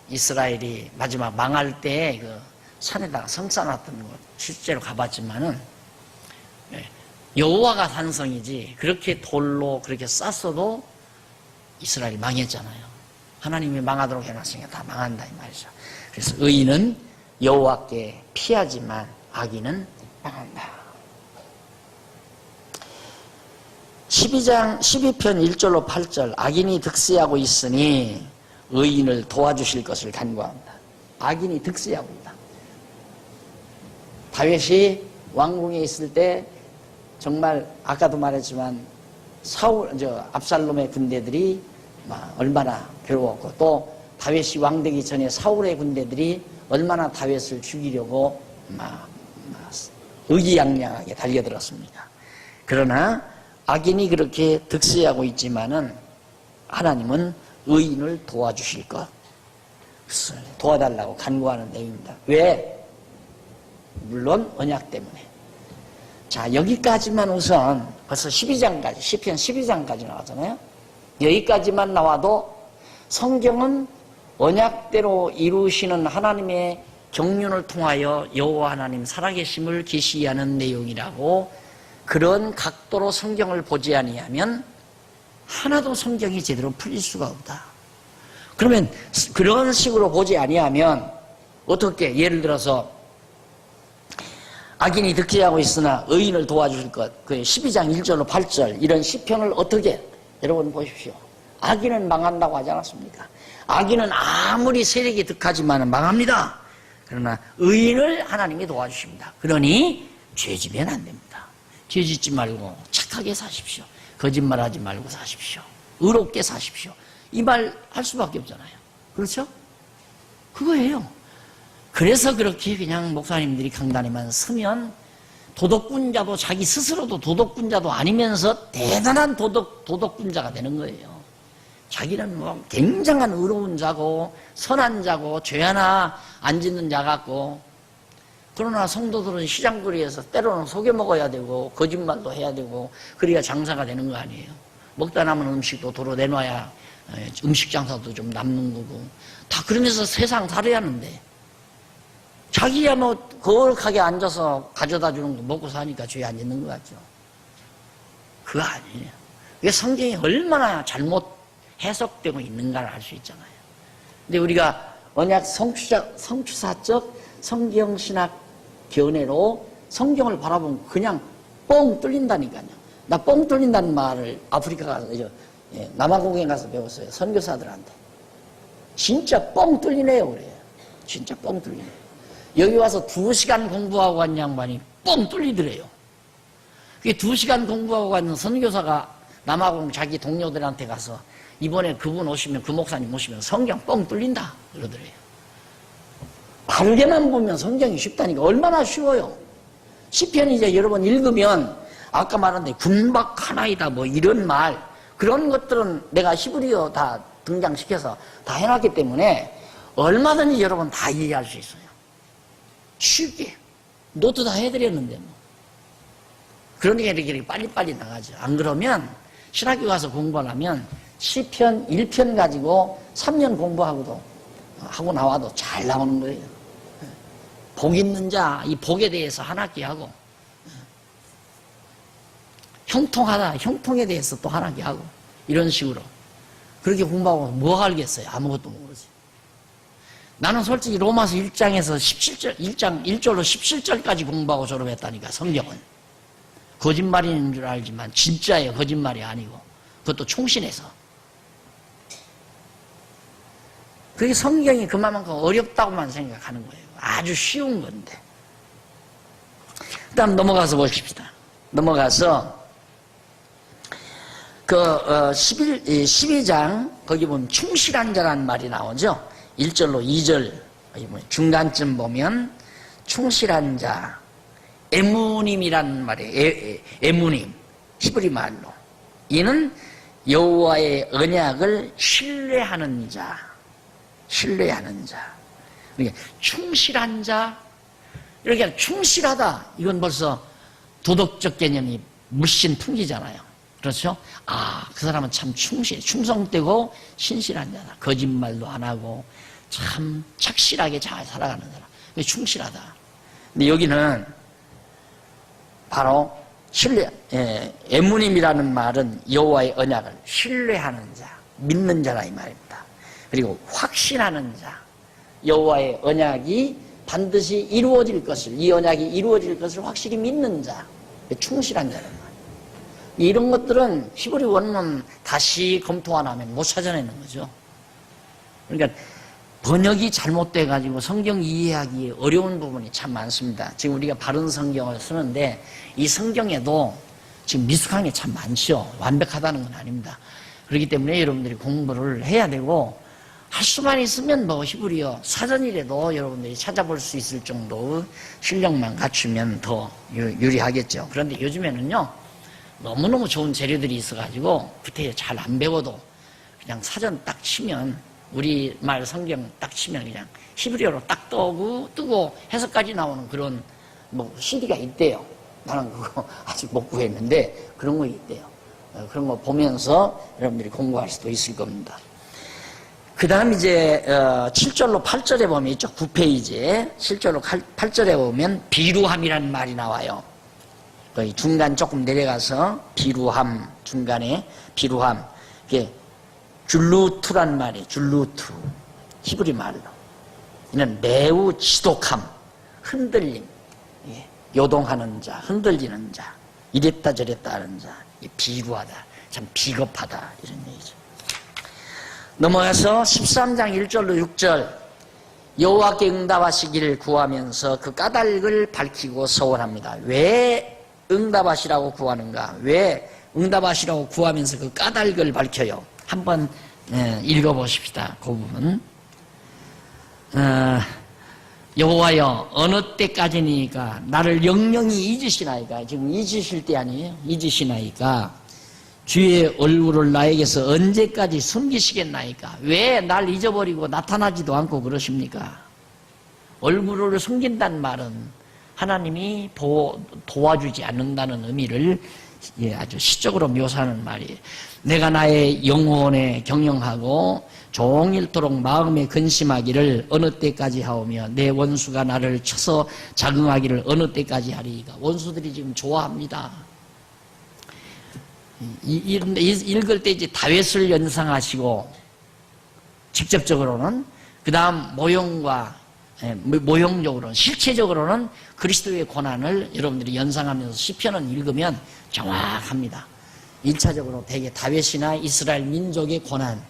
이스라엘이 마지막 망할 때 그 산에다가 성 쌓아놨던 거 실제로 가봤지만은 여호와가 산성이지 그렇게 돌로 그렇게 쌌어도 이스라엘 망했잖아요. 하나님이 망하도록 해놨으니까 다 망한다 이 말이죠. 그래서 의인은 여호와께 피하지만 악인은 망한다. 12편 1절로 8절 악인이 득세하고 있으니 의인을 도와주실 것을 간구한다. 악인이 득세하고 있다. 다윗이 왕궁에 있을 때 정말 아까도 말했지만 압살롬의 군대들이 얼마나 괴로웠고 또 다윗이 왕되기 전에 사울의 군대들이 얼마나 다윗을 죽이려고 의기양양하게 달려들었습니다. 그러나 악인이 그렇게 득세하고 있지만은 하나님은 의인을 도와주실 것을 도와달라고 간구하는 내용입니다. 왜? 물론 언약 때문에. 자, 여기까지만 우선 벌써 12장까지, 시편 12장까지 나왔잖아요. 여기까지만 나와도 성경은 언약대로 이루시는 하나님의 경륜을 통하여 여호와 하나님 살아계심을 계시하는 내용이라고 그런 각도로 성경을 보지 아니하면 하나도 성경이 제대로 풀릴 수가 없다. 그러면 그런 식으로 보지 아니하면 어떻게 예를 들어서 악인이 득세하고 있으나 의인을 도와줄 것, 그 12장 1절로 8절 이런 시편을 어떻게 여러분 보십시오. 악인은 망한다고 하지 않았습니까? 악인은 아무리 세력이 득하지만 망합니다. 그러나 의인을 하나님이 도와주십니다. 그러니 죄지면 안 됩니다. 죄짓지 말고 착하게 사십시오. 거짓말하지 말고 사십시오. 의롭게 사십시오. 이 말 할 수밖에 없잖아요. 그렇죠? 그거예요. 그래서 그렇게 그냥 목사님들이 강단에만 서면 도덕군자도 자기 스스로도 도덕군자도 아니면서 대단한 도덕군자가 되는 거예요. 자기는 뭐 굉장한 의로운 자고 선한 자고 죄 하나 안 짓는 자 같고 그러나 성도들은 시장거리에서 때로는 속여 먹어야 되고 거짓말도 해야 되고 그래야 장사가 되는 거 아니에요. 먹다 남은 음식도 도로 내놔야 음식 장사도 좀 남는 거고 다 그러면서 세상 살아야 하는데 자기야 뭐 거룩하게 앉아서 가져다 주는 거 먹고 사니까 죄 안 짓는 거 같죠. 그거 아니에요. 이게 성경이 얼마나 잘못 해석되고 있는가를 알 수 있잖아요. 근데 우리가 언약 성취사적 성경신학 견해로 성경을 바라보면 그냥 뻥 뚫린다니까요. 나 뻥 뚫린다는 말을 아프리카 가서 남아공에 가서 배웠어요. 선교사들한테. 진짜 뻥 뚫리네요 그래요. 진짜 뻥 뚫리네요. 여기 와서 2시간 공부하고 간 양반이 뻥 뚫리더래요. 그게 2시간 공부하고 간 선교사가 남아공 자기 동료들한테 가서 이번에 그분 오시면 그 목사님 오시면 성경 뻥 뚫린다 그러더래요. 바르게만 보면 성경이 쉽다니까. 얼마나 쉬워요. 시편 이제 여러분 읽으면 아까 말한 군박하나이다 뭐 이런 말 그런 것들은 내가 히브리어 다 등장시켜서 다 해놨기 때문에 얼마든지 여러분 다 이해할 수 있어요. 쉽게 노트 다 해드렸는데 뭐. 그러니까 이렇게 빨리빨리 나가죠. 안 그러면 신학교 가서 공부하려면 시편 1편 가지고 3년 공부하고 나와도 잘 나오는 거예요. 복 있는 자, 이 복에 대해서 한 학기 하고 형통에 대해서 또 한 학기 하고 이런 식으로 그렇게 공부하고 뭐 알겠어요? 아무것도 모르지. 나는 솔직히 로마서 1장에서 1절로 17절까지 공부하고 졸업했다니까. 성경은 거짓말인 줄 알지만 진짜예요. 거짓말이 아니고 그것도 충신해서. 그게 성경이 그만큼 어렵다고만 생각하는 거예요. 아주 쉬운 건데. 그다음 넘어가서 보십시다. 넘어가서 12장 거기 보면 충실한 자라는 말이 나오죠. 1절로 2절 중간쯤 보면 충실한 자 에무님이라는 말이에요. 에무님 히브리 말로 이는 여호와의 언약을 신뢰하는 자. 그러니까 충실한 자 이렇게 충실하다 이건 벌써 도덕적 개념이 물씬 풍기잖아요. 그렇죠? 그 사람은 참 충성되고 신실한 자다. 거짓말도 안 하고 참 착실하게 잘 살아가는 사람. 충실하다. 근데 여기는 바로 에무님이라는 말은 여호와의 언약을 신뢰하는 자, 믿는 자라 이 말입니다. 그리고 확신하는 자, 여호와의 언약이 반드시 이루어질 것을, 이 언약이 이루어질 것을 확실히 믿는 자, 충실한 자란 말이에요. 이런 것들은 히브리 원문 다시 검토 안 하면 못 찾아내는 거죠. 그러니까 번역이 잘못돼가지고 성경 이해하기 어려운 부분이 참 많습니다. 지금 우리가 바른 성경을 쓰는데 이 성경에도 지금 미숙한 게 참 많죠. 완벽하다는 건 아닙니다. 그렇기 때문에 여러분들이 공부를 해야 되고, 할 수만 있으면 뭐 히브리어 사전이라도 여러분들이 찾아볼 수 있을 정도의 실력만 갖추면 더 유리하겠죠. 그런데 요즘에는요, 너무너무 좋은 재료들이 있어가지고 그때 잘 안 배워도 그냥 사전 딱 치면, 우리말 성경 딱 치면 그냥 히브리어로 딱 뜨고 해석까지 나오는 그런 뭐 CD가 있대요. 나는 그거 아직 못 구했는데 그런 거 있대요. 그런 거 보면서 여러분들이 공부할 수도 있을 겁니다. 그 다음 이제 7절로 8절에 보면 있죠. 9페이지에 7절로 8절에 보면 비루함이라는 말이 나와요. 거의 중간 조금 내려가서 비루함, 중간에 비루함, 이게 줄루투란 말이에요. 줄루투, 히브리 말로. 이는 매우 지독함, 흔들림, 요동하는 자, 흔들리는 자, 이랬다 저랬다 하는 자, 비루하다, 참 비겁하다, 이런 얘기죠. 넘어가서 13장 1절로 6절, 여호와께 응답하시기를 구하면서 그 까닭을 밝히고 서원합니다. 왜 응답하시라고 구하는가? 왜 응답하시라고 구하면서 그 까닭을 밝혀요? 한번 읽어보십시다. 그 부분. 여호와여, 어느 때까지니까 나를 영영히 잊으시나이까? 지금 잊으실 때 아니에요? 잊으시나이까? 주의 얼굴을 나에게서 언제까지 숨기시겠나이까? 왜 날 잊어버리고 나타나지도 않고 그러십니까? 얼굴을 숨긴다는 말은 하나님이 도와주지 않는다는 의미를 아주 시적으로 묘사하는 말이에요. 내가 나의 영혼에 경영하고 종일토록 마음에 근심하기를 어느 때까지 하오며 내 원수가 나를 쳐서 자긍하기를 어느 때까지 하리이까? 원수들이 지금 좋아합니다. 읽을 때 이제 다윗을 연상하시고 직접적으로는, 그 다음 모형적으로는, 실체적으로는 그리스도의 고난을 여러분들이 연상하면서 시편을 읽으면 정확합니다. 1차적으로 대개 다윗이나 이스라엘 민족의 고난,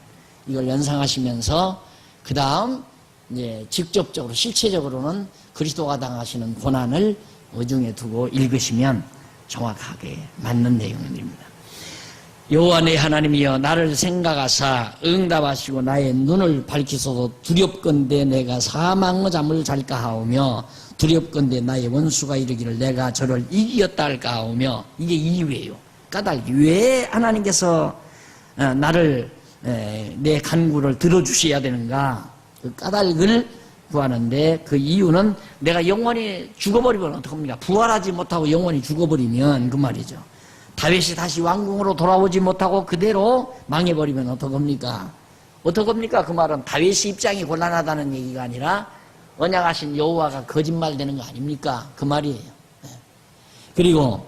이걸 연상하시면서 그 다음 이제 직접적으로 실체적으로는 그리스도가 당하시는 고난을 의중에 두고 읽으시면 정확하게 맞는 내용입니다. 여호와 내 하나님이여, 나를 생각하사 응답하시고 나의 눈을 밝히소서. 두렵건대 내가 사망의 잠을 잘까 하오며 두렵건대 나의 원수가 이르기를 내가 저를 이기었다 할까 하오며. 이게 이유예요. 까닭이. 왜 하나님께서 나를, 내 간구를 들어주셔야 되는가? 그 까닭을 구하는데, 그 이유는 내가 영원히 죽어버리면 어떡합니까? 부활하지 못하고 영원히 죽어버리면 그 말이죠. 다윗이 다시 왕궁으로 돌아오지 못하고 그대로 망해버리면 어떡합니까? 어떡합니까? 그 말은 다윗의 입장이 곤란하다는 얘기가 아니라 언약하신 여호와가 거짓말되는 거 아닙니까? 그 말이에요. 그리고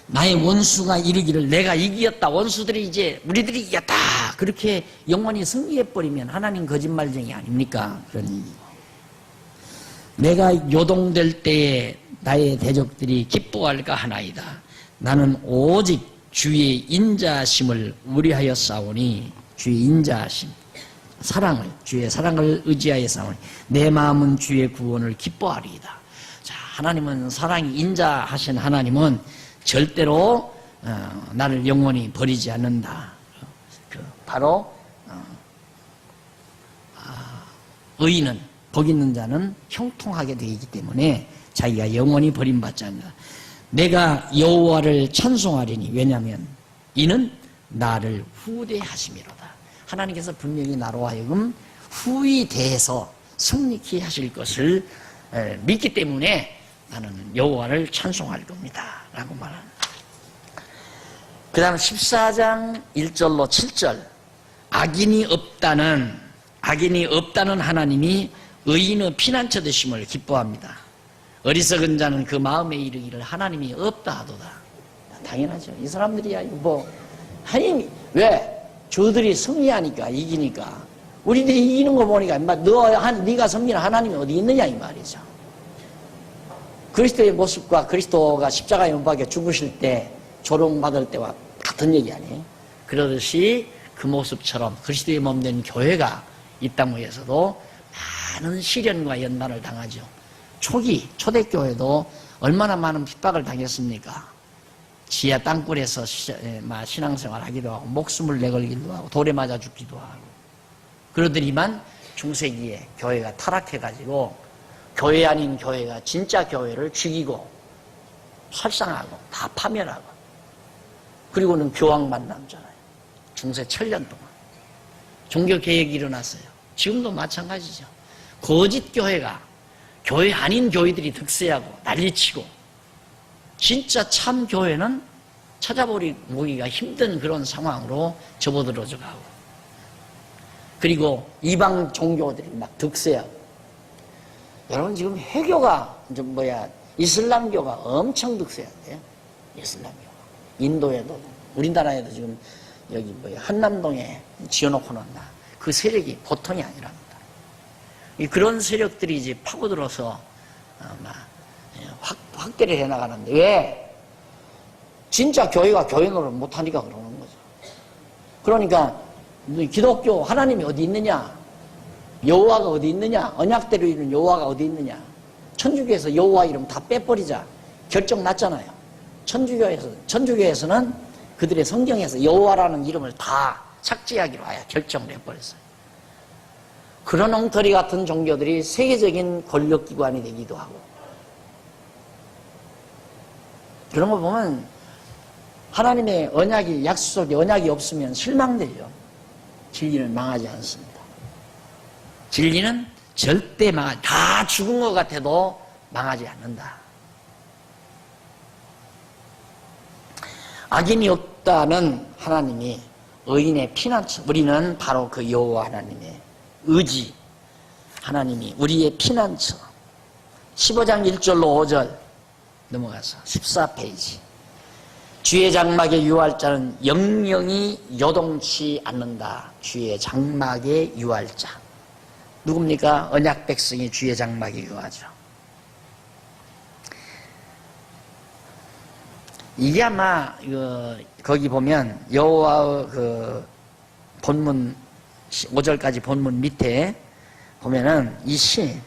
나의 원수가 이르기를 내가 이기었다. 원수들이 이제 우리들이 이겼다. 그렇게 영원히 승리해버리면 하나님 거짓말쟁이 아닙니까? 그런 얘기. 내가 요동될 때에 나의 대적들이 기뻐할까 하나이다. 나는 오직 주의 인자하심을 의뢰하여 싸우니, 주의 인자하심, 사랑을, 주의 사랑을 의지하여 싸우니 내 마음은 주의 구원을 기뻐하리이다. 자, 하나님은 사랑이 인자하신 하나님은 절대로 나를 영원히 버리지 않는다. 바로 의인은, 복 있는 자는 형통하게 되기 때문에 자기가 영원히 버림받지 않는다. 내가 여호와를 찬송하리니, 왜냐하면 이는 나를 후대하심이로다. 하나님께서 분명히 나로 하여금 후히 대해서 승리케 하실 것을 믿기 때문에 나는 여호와를 찬송할 겁니다 라고 말합니다. 그 다음 14장 1절로 7절, 악인이 없다는 하나님이 의인의 피난처 되심을 기뻐합니다. 어리석은 자는 그 마음에 이르기를 하나님이 없다 하도다. 당연하죠. 이 사람들이야 뭐 하나님이 왜? 저들이 승리하니까 이기니까 우리들이 이기는 거 보니까 네가 섬기는 하나님이 어디 있느냐 이 말이죠. 그리스도의 모습과 그리스도가 십자가에 못 박혀 죽으실 때 조롱받을 때와 같은 얘기 아니에요? 그러듯이 그 모습처럼 그리스도의 몸된 교회가 이 땅 위에서도 많은 시련과 연단을 당하죠. 초대교회도 얼마나 많은 핍박을 당했습니까? 지하 땅굴에서 신앙생활 하기도 하고 목숨을 내걸기도 하고 돌에 맞아 죽기도 하고 그러더니만 중세기에 교회가 타락해가지고 교회 아닌 교회가 진짜 교회를 죽이고 살상하고 다 파멸하고 그리고는 교황만 남잖아요. 중세 7년 동안 종교개혁이 일어났어요. 지금도 마찬가지죠. 거짓 교회가 교회 아닌 교회들이 득세하고 난리치고 진짜 참 교회는 찾아보기가 힘든 그런 상황으로 접어들어져 가고 그리고 이방 종교들이 막 득세하고 여러분 지금 회교가 이슬람교가 엄청 득세한대요. 이슬람교가 인도에도 우리나라에도 지금 여기 한남동에 지어놓고 논다. 그 세력이 보통이 아니랍니다. 그런 세력들이 이제 파고들어서 확대를 해나가는데 왜? 진짜 교회가 교회 노릇 못하니까 그러는 거죠. 그러니까 기독교 하나님이 어디 있느냐? 여호와가 어디 있느냐? 언약대로 이루는 여호와가 어디 있느냐? 천주교에서 여호와 이름 다 빼버리자 결정 났잖아요. 천주교에서는 그들의 성경에서 여호와라는 이름을 다 삭제하기로 하여 결정을 해버렸어요. 그런 엉터리 같은 종교들이 세계적인 권력기관이 되기도 하고 그런 거 보면 하나님의 언약이 약속 속에 언약이 없으면 실망되죠. 진리는 망하지 않습니다. 진리는 절대 다 죽은 것 같아도 망하지 않는다. 악인이 없다는 하나님이 의인의 피난처 우리는 바로 그 여호와 하나님의 의지 하나님이 우리의 피난처 15장 1절로 5절 넘어가서 14페이지 주의 장막에 유할 자는 영영이 요동치 않는다. 주의 장막에 유할 자 누굽니까? 언약 백성이 주의 장막에 유하죠. 이게 아마 거기 보면 여호와의 그 본문 5절까지 본문 밑에 보면은 이 시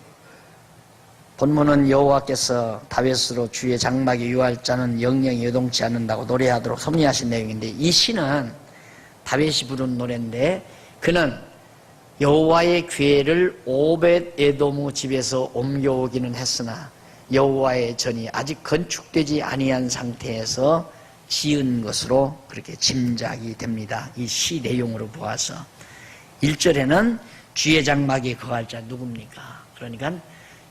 본문은 여호와께서 다윗으로 주의 장막에 유할 자는 영영이 요동치 않는다고 노래하도록 섭리하신 내용인데 이 시는 다윗이 부른 노래인데 그는 여호와의 궤를 오벳 에돔의 집에서 옮겨오기는 했으나 여호와의 전이 아직 건축되지 아니한 상태에서 지은 것으로 그렇게 짐작이 됩니다. 이 시 내용으로 보아서 1절에는 주의 장막에 거할 자 누굽니까? 그러니까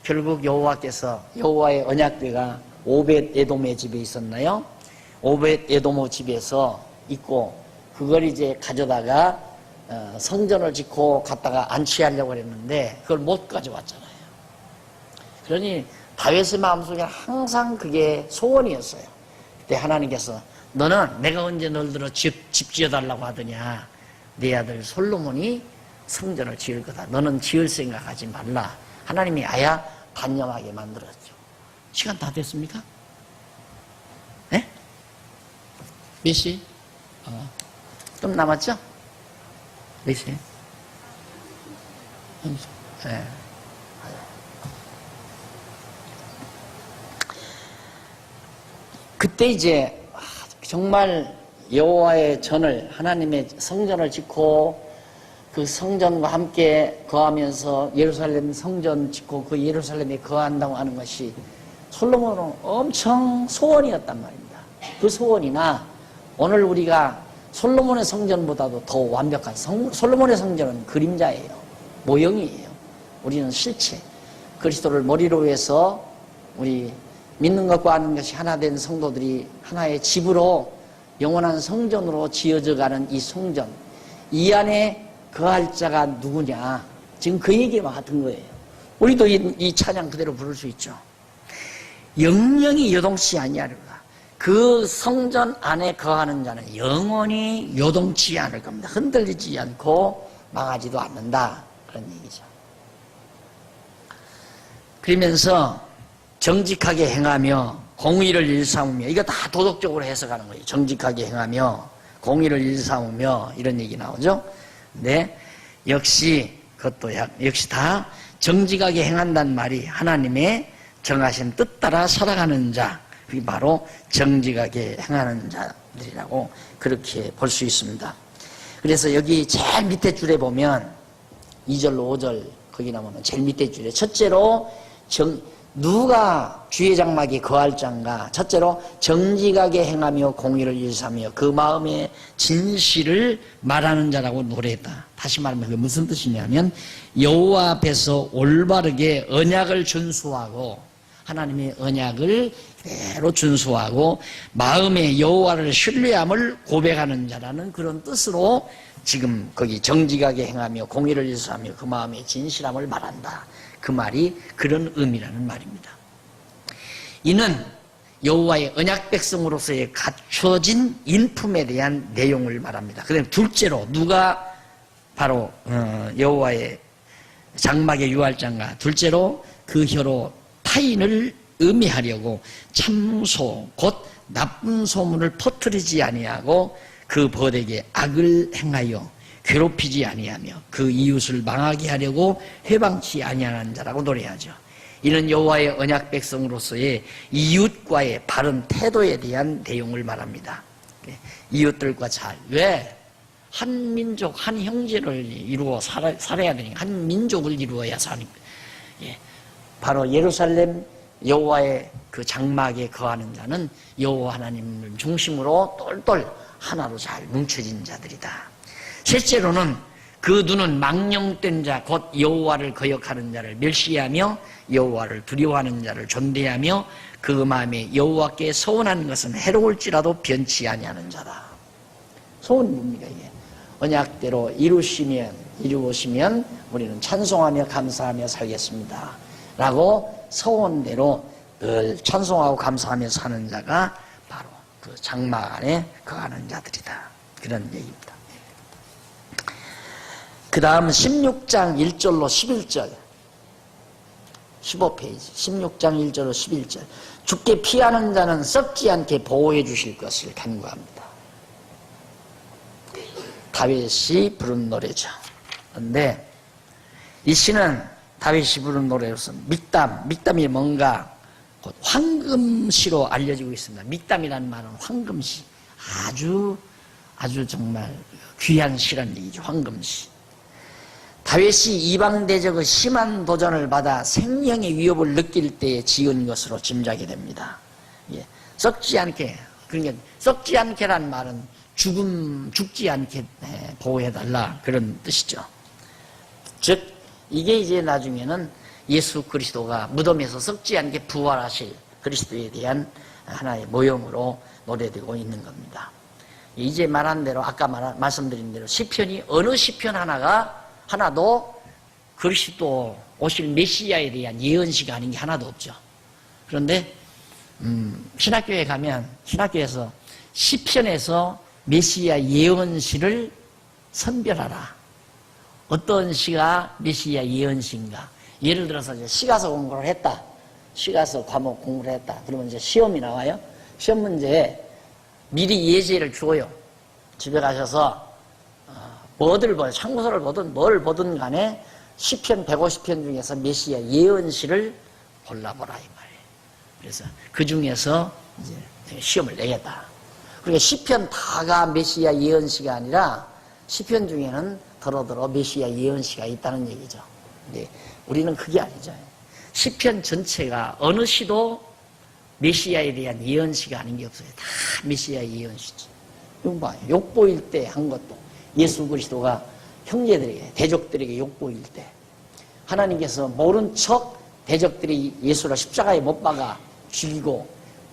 결국 여호와의 언약궤가 오벳 에돔의 집에 있었나요? 오벳 에돔의 집에서 있고 그걸 이제 가져다가 성전을 짓고 갖다가 안치하려고 했는데 그걸 못 가져왔잖아요. 그러니 다윗의 마음속에 항상 그게 소원이었어요. 그때 하나님께서 너는 내가 언제 널 들어 집 지어달라고 하더냐. 네 아들 솔로몬이 성전을 지을 거다. 너는 지을 생각하지 말라. 하나님이 아야 단념하게 만들었죠. 시간 다 됐습니까? 네? 몇 시? 좀 남았죠? 몇 시? 네. 그때 이제 정말 여호와의 전을 하나님의 성전을 짓고 그 성전과 함께 거하면서 예루살렘 성전 짓고 그 예루살렘에 거한다고 하는 것이 솔로몬은 엄청 소원이었단 말입니다. 그 소원이나 오늘 우리가 솔로몬의 성전보다도 더 완벽한 솔로몬의 성전은 그림자예요. 모형이에요. 우리는 실체. 그리스도를 머리로 해서 우리 믿는 것과 아는 것이 하나 된 성도들이 하나의 집으로 영원한 성전으로 지어져 가는 이 성전. 이 안에 거할 자가 누구냐. 지금 그 얘기와 같은 거예요. 우리도 이 찬양 그대로 부를 수 있죠. 영영이 요동치 아니하리라. 그 성전 안에 거하는 자는 영원히 요동치 않을 겁니다. 흔들리지 않고 망하지도 않는다. 그런 얘기죠. 그러면서 정직하게 행하며 공의를 일삼으며, 이거 다 도덕적으로 해석하는 거예요. 정직하게 행하며 공의를 일삼으며 이런 얘기 나오죠. 근데 역시 그것도 역시 다 정직하게 행한다는 말이 하나님의 정하신 뜻 따라 살아가는 자, 그게 바로 정직하게 행하는 자들이라고 그렇게 볼 수 있습니다. 그래서 여기 제일 밑에 줄에 보면 2절로 5절 거기 나오는 제일 밑에 줄에 첫째로 누가 주의 장막에 거할 자인가? 첫째로 정직하게 행하며 공의를 일삼며 그 마음의 진실을 말하는 자라고 노래했다. 다시 말하면 그게 무슨 뜻이냐면 여호와 앞에서 올바르게 언약을 준수하고 하나님의 언약을 그대로 준수하고 마음에 여호와를 신뢰함을 고백하는 자라는 그런 뜻으로 지금 거기 정직하게 행하며 공의를 일수하며 그 마음의 진실함을 말한다. 그 말이 그런 의미라는 말입니다. 이는 여호와의 언약 백성으로서의 갖춰진 인품에 대한 내용을 말합니다. 그다음에 둘째로 누가 바로 여호와의 장막의 유할자인가? 둘째로 그 혀로 타인을 음해하려고 참소 곧 나쁜 소문을 퍼뜨리지 아니하고 그 벗에게 악을 행하여 괴롭히지 아니하며 그 이웃을 망하게 하려고 회방치 아니하는 자라고 노래하죠. 이는 여호와의 언약 백성으로서의 이웃과의 바른 태도에 대한 내용을 말합니다. 이웃들과 잘, 왜? 한 민족, 한 형제를 이루어 살아야 되니까, 한 민족을 이루어야 사니까. 바로 예루살렘 여호와의 그 장막에 거하는 자는 여호와 하나님을 중심으로 똘똘 하나로 잘 뭉쳐진 자들이다. 셋째로는 그 눈은 망령된 자 곧 여호와를 거역하는 자를 멸시하며 여호와를 두려워하는 자를 존대하며 그 마음에 여호와께 서원하는 것은 해로울지라도 변치 아니하는 자다. 소원이 뭡니까 이게? 언약대로 이루어시면 우리는 찬송하며 감사하며 살겠습니다 라고 서원대로 늘 찬송하고 감사하며 사는 자가 바로 그 장막 안에 거하는 자들이다. 그런 얘기입니다. 그 다음 16장 1절로 11절 15페이지 16장 1절로 11절 주께 피하는 자는 썩지 않게 보호해 주실 것을 간구합니다. 다윗이 부른 노래죠. 그런데 이 시는 다윗이 부른 노래로서 믹담이 뭔가 곧 황금시로 알려지고 있습니다. 믹담이라는 말은 황금시, 아주 정말 귀한 시란 얘기죠. 황금시. 다윗이 이방 대적의 심한 도전을 받아 생명의 위협을 느낄 때에 지은 것으로 짐작이 됩니다. 썩지 않게, 그러니까 썩지 않게란 말은 죽지 않게 보호해달라 그런 뜻이죠. 즉 이게 이제 나중에는 예수 그리스도가 무덤에서 썩지 않게 부활하실 그리스도에 대한 하나의 모형으로 노래되고 있는 겁니다. 이제 말한 대로 아까 말씀드린 대로 시편이 어느 시편 하나도 그리스도 오실 메시아에 대한 예언시가 아닌 게 하나도 없죠. 그런데 신학교에 가면 신학교에서 시편에서 메시아 예언시를 선별하라. 어떤 시가 메시아 예언시인가? 예를 들어서 이제 시가서 공부를 했다. 시가서 과목 공부를 했다. 그러면 이제 시험이 나와요. 시험 문제에 미리 예제를 주어요. 집에 가셔서 참고서를 보든 뭘 보든 간에 시편 150편 중에서 메시아 예언시를 골라보라 이 말이에요. 그래서 그 중에서 이제 시험을 내겠다. 그러니까 시편 다가 메시아 예언시가 아니라 시편 중에는 더러더러 메시아 예언시가 있다는 얘기죠. 근데 우리는 그게 아니죠. 시편 전체가 어느 시도 메시아에 대한 예언시가 아닌 게 없어요. 다 메시아 예언시죠. 이거 봐요. 욕보일 때 한 것도 예수 그리스도가 형제들에게 대적들에게 욕보일 때 하나님께서 모른 척 대적들이 예수를 십자가에 못 박아 죽이고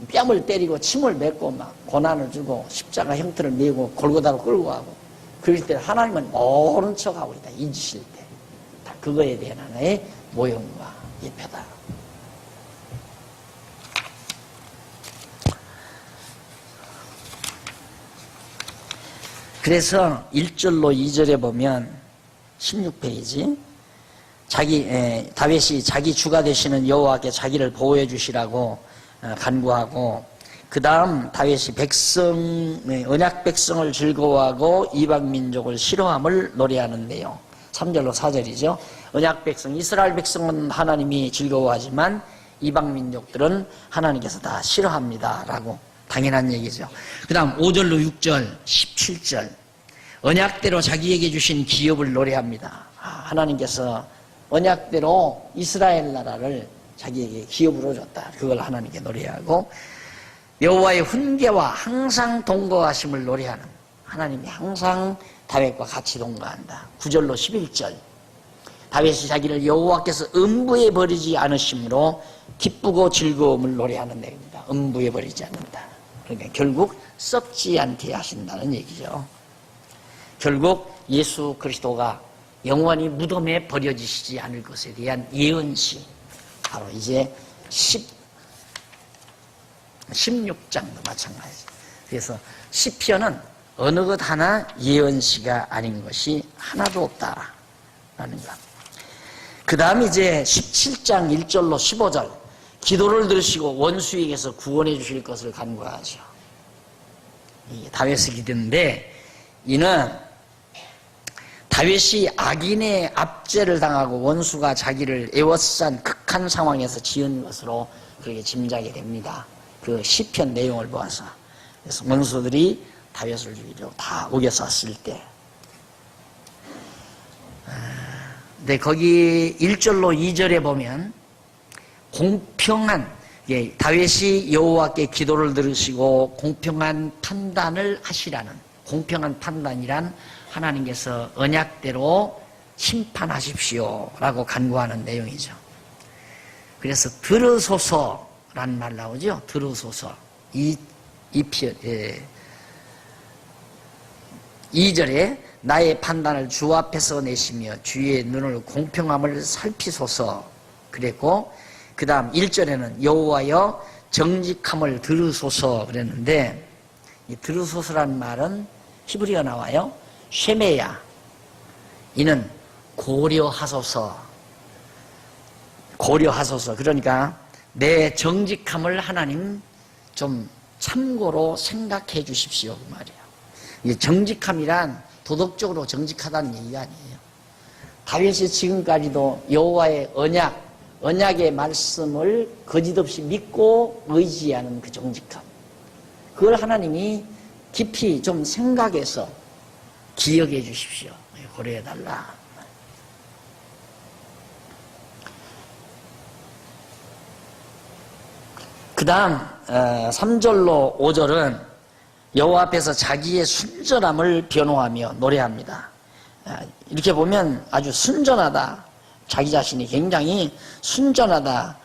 뺨을 때리고 침을 맺고 막 고난을 주고 십자가 형태를 메고 골고다로 끌고 가고 그럴 때 하나님은 모른 척하고 있다. 잊으실 때. 다 그거에 대한 하나의 모형과 예표다. 그래서 1절로 2절에 보면 16페이지 다윗이 자기 주가 되시는 여호와께 자기를 보호해 주시라고 간구하고, 그 다음 다윗이 언약 백성을 즐거워하고 이방 민족을 싫어함을 노래하는데요. 3절로 4절이죠. 언약 백성, 이스라엘 백성은 하나님이 즐거워하지만 이방 민족들은 하나님께서 다 싫어합니다 라고, 당연한 얘기죠. 그 다음 5절로 6절, 17절 언약대로 자기에게 주신 기업을 노래합니다. 하나님께서 언약대로 이스라엘 나라를 자기에게 기업으로 줬다. 그걸 하나님께 노래하고, 여호와의 훈계와 항상 동거하심을 노래하는, 하나님이 항상 다윗과 같이 동거한다. 9절로 11절 다윗이 자기를 여호와께서 음부에 버리지 않으심으로 기쁘고 즐거움을 노래하는 내용입니다. 음부에 버리지 않는다. 그러니까 결국 썩지 않게 하신다는 얘기죠. 결국 예수 그리스도가 영원히 무덤에 버려지시지 않을 것에 대한 예언시, 바로 이제 16장도 마찬가지. 그래서 시편은 어느 것 하나 예언시가 아닌 것이 하나도 없다라는 것. 그 다음 이제 17장 1절로 15절 기도를 들으시고 원수에게서 구원해 주실 것을 간구하죠. 이게 다윗의 기도인데, 이는 다윗이 악인의 압제를 당하고 원수가 자기를 애워싼 극한 상황에서 지은 것으로 그렇게 짐작이 됩니다. 그 시편 내용을 보아서. 그래서 원수들이 다윗을 죽이려고 다 우겨쌌을 때. 근데 거기 1절로 2절에 보면 공평한, 다윗이 여호와께 기도를 들으시고 공평한 판단을 하시라는, 공평한 판단이란 하나님께서 언약대로 심판하십시오라고 간구하는 내용이죠. 그래서 들으소서라는 말 나오죠. 들으소서. 2절에 나의 판단을 주 앞에서 내시며 주의 눈을 공평함을 살피소서 그랬고, 그 다음 1절에는 여호와여 정직함을 들으소서 그랬는데, 이 들으소서라는 말은 히브리어 나와요. 쉐메야. 이는 고려하소서. 그러니까 내 정직함을 하나님 좀 참고로 생각해 주십시오 그 말이에요. 이 정직함이란 도덕적으로 정직하다는 얘기가 아니에요. 다윗이 지금까지도 여호와의 언약의 말씀을 거짓없이 믿고 의지하는 그 정직함, 그걸 하나님이 깊이 좀 생각해서 기억해 주십시오. 고려해달라. 그 다음 3절로 5절은 여호와 앞에서 자기의 순전함을 변호하며 노래합니다. 이렇게 보면 아주 순전하다, 자기 자신이 굉장히 순전하다,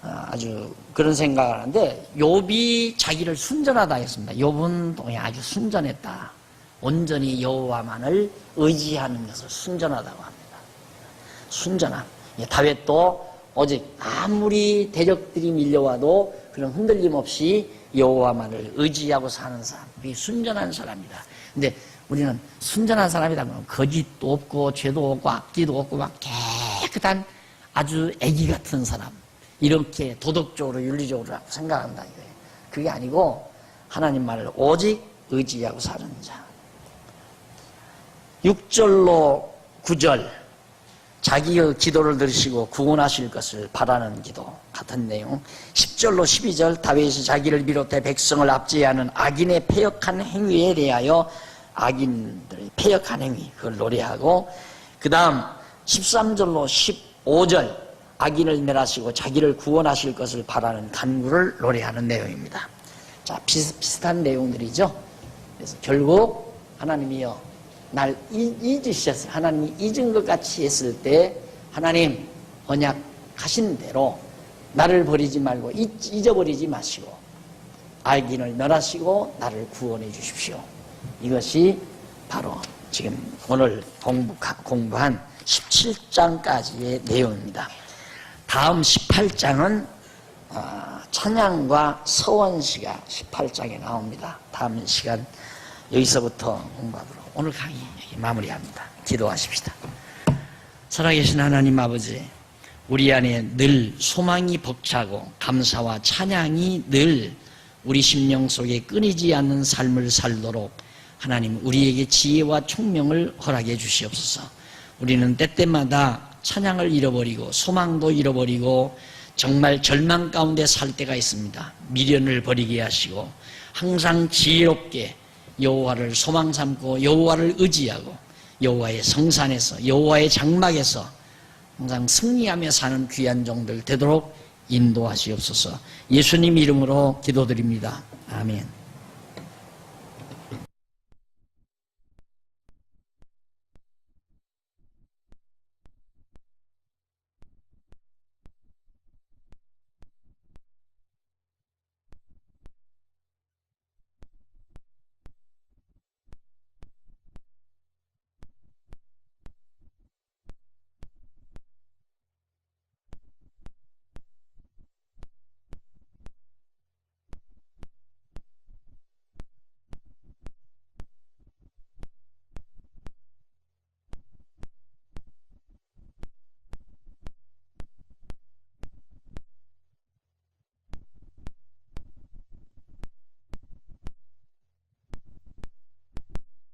아주 그런 생각을 하는데, 욥이 자기를 순전하다 했습니다. 욥은 동에 아주 순전했다. 온전히 여호와만을 의지하는 것을 순전하다고 합니다. 순전함. 다윗도 오직 아무리 대적들이 밀려와도 그런 흔들림 없이 여호와만을 의지하고 사는 사람, 그게 순전한 사람이다. 근데 우리는 순전한 사람이다 보면 거짓도 없고 죄도 없고 악기도 없고 막 깨끗한 아주 애기 같은 사람, 이렇게 도덕적으로 윤리적으로 생각한다 이거예요. 그게 아니고 하나님만을 오직 의지하고 사는 자. 6절로 9절 자기의 기도를 들으시고 구원하실 것을 바라는 기도 같은 내용. 10절로 12절 다윗이 자기를 비롯해 백성을 압제하는 악인의 패역한 행위에 대하여 악인들의 패역한 행위, 그걸 노래하고, 그 다음 13절로 15절 악인을 멸하시고 자기를 구원하실 것을 바라는 간구를 노래하는 내용입니다. 자, 비슷한 내용들이죠. 그래서 결국 하나님이여 날 잊으셨어요. 하나님이 잊은 것 같이 했을 때 하나님 언약하신 대로 나를 버리지 말고 잊어버리지 마시고 악인을 멸하시고 나를 구원해 주십시오. 이것이 바로 지금 오늘 공부한 17장까지의 내용입니다. 다음 18장은 찬양과 서원시가 18장에 나옵니다. 다음 시간 여기서부터 공부하도록 오늘 강의 여기 마무리합니다. 기도하십시다. 살아계신 하나님 아버지, 우리 안에 늘 소망이 벅차고 감사와 찬양이 늘 우리 심령 속에 끊이지 않는 삶을 살도록 하나님 우리에게 지혜와 총명을 허락해 주시옵소서. 우리는 때때마다 찬양을 잃어버리고 소망도 잃어버리고 정말 절망 가운데 살 때가 있습니다. 미련을 버리게 하시고 항상 지혜롭게 여호와를 소망 삼고 여호와를 의지하고 여호와의 성산에서 여호와의 장막에서 항상 승리하며 사는 귀한 종들 되도록 인도하시옵소서. 예수님 이름으로 기도드립니다. 아멘.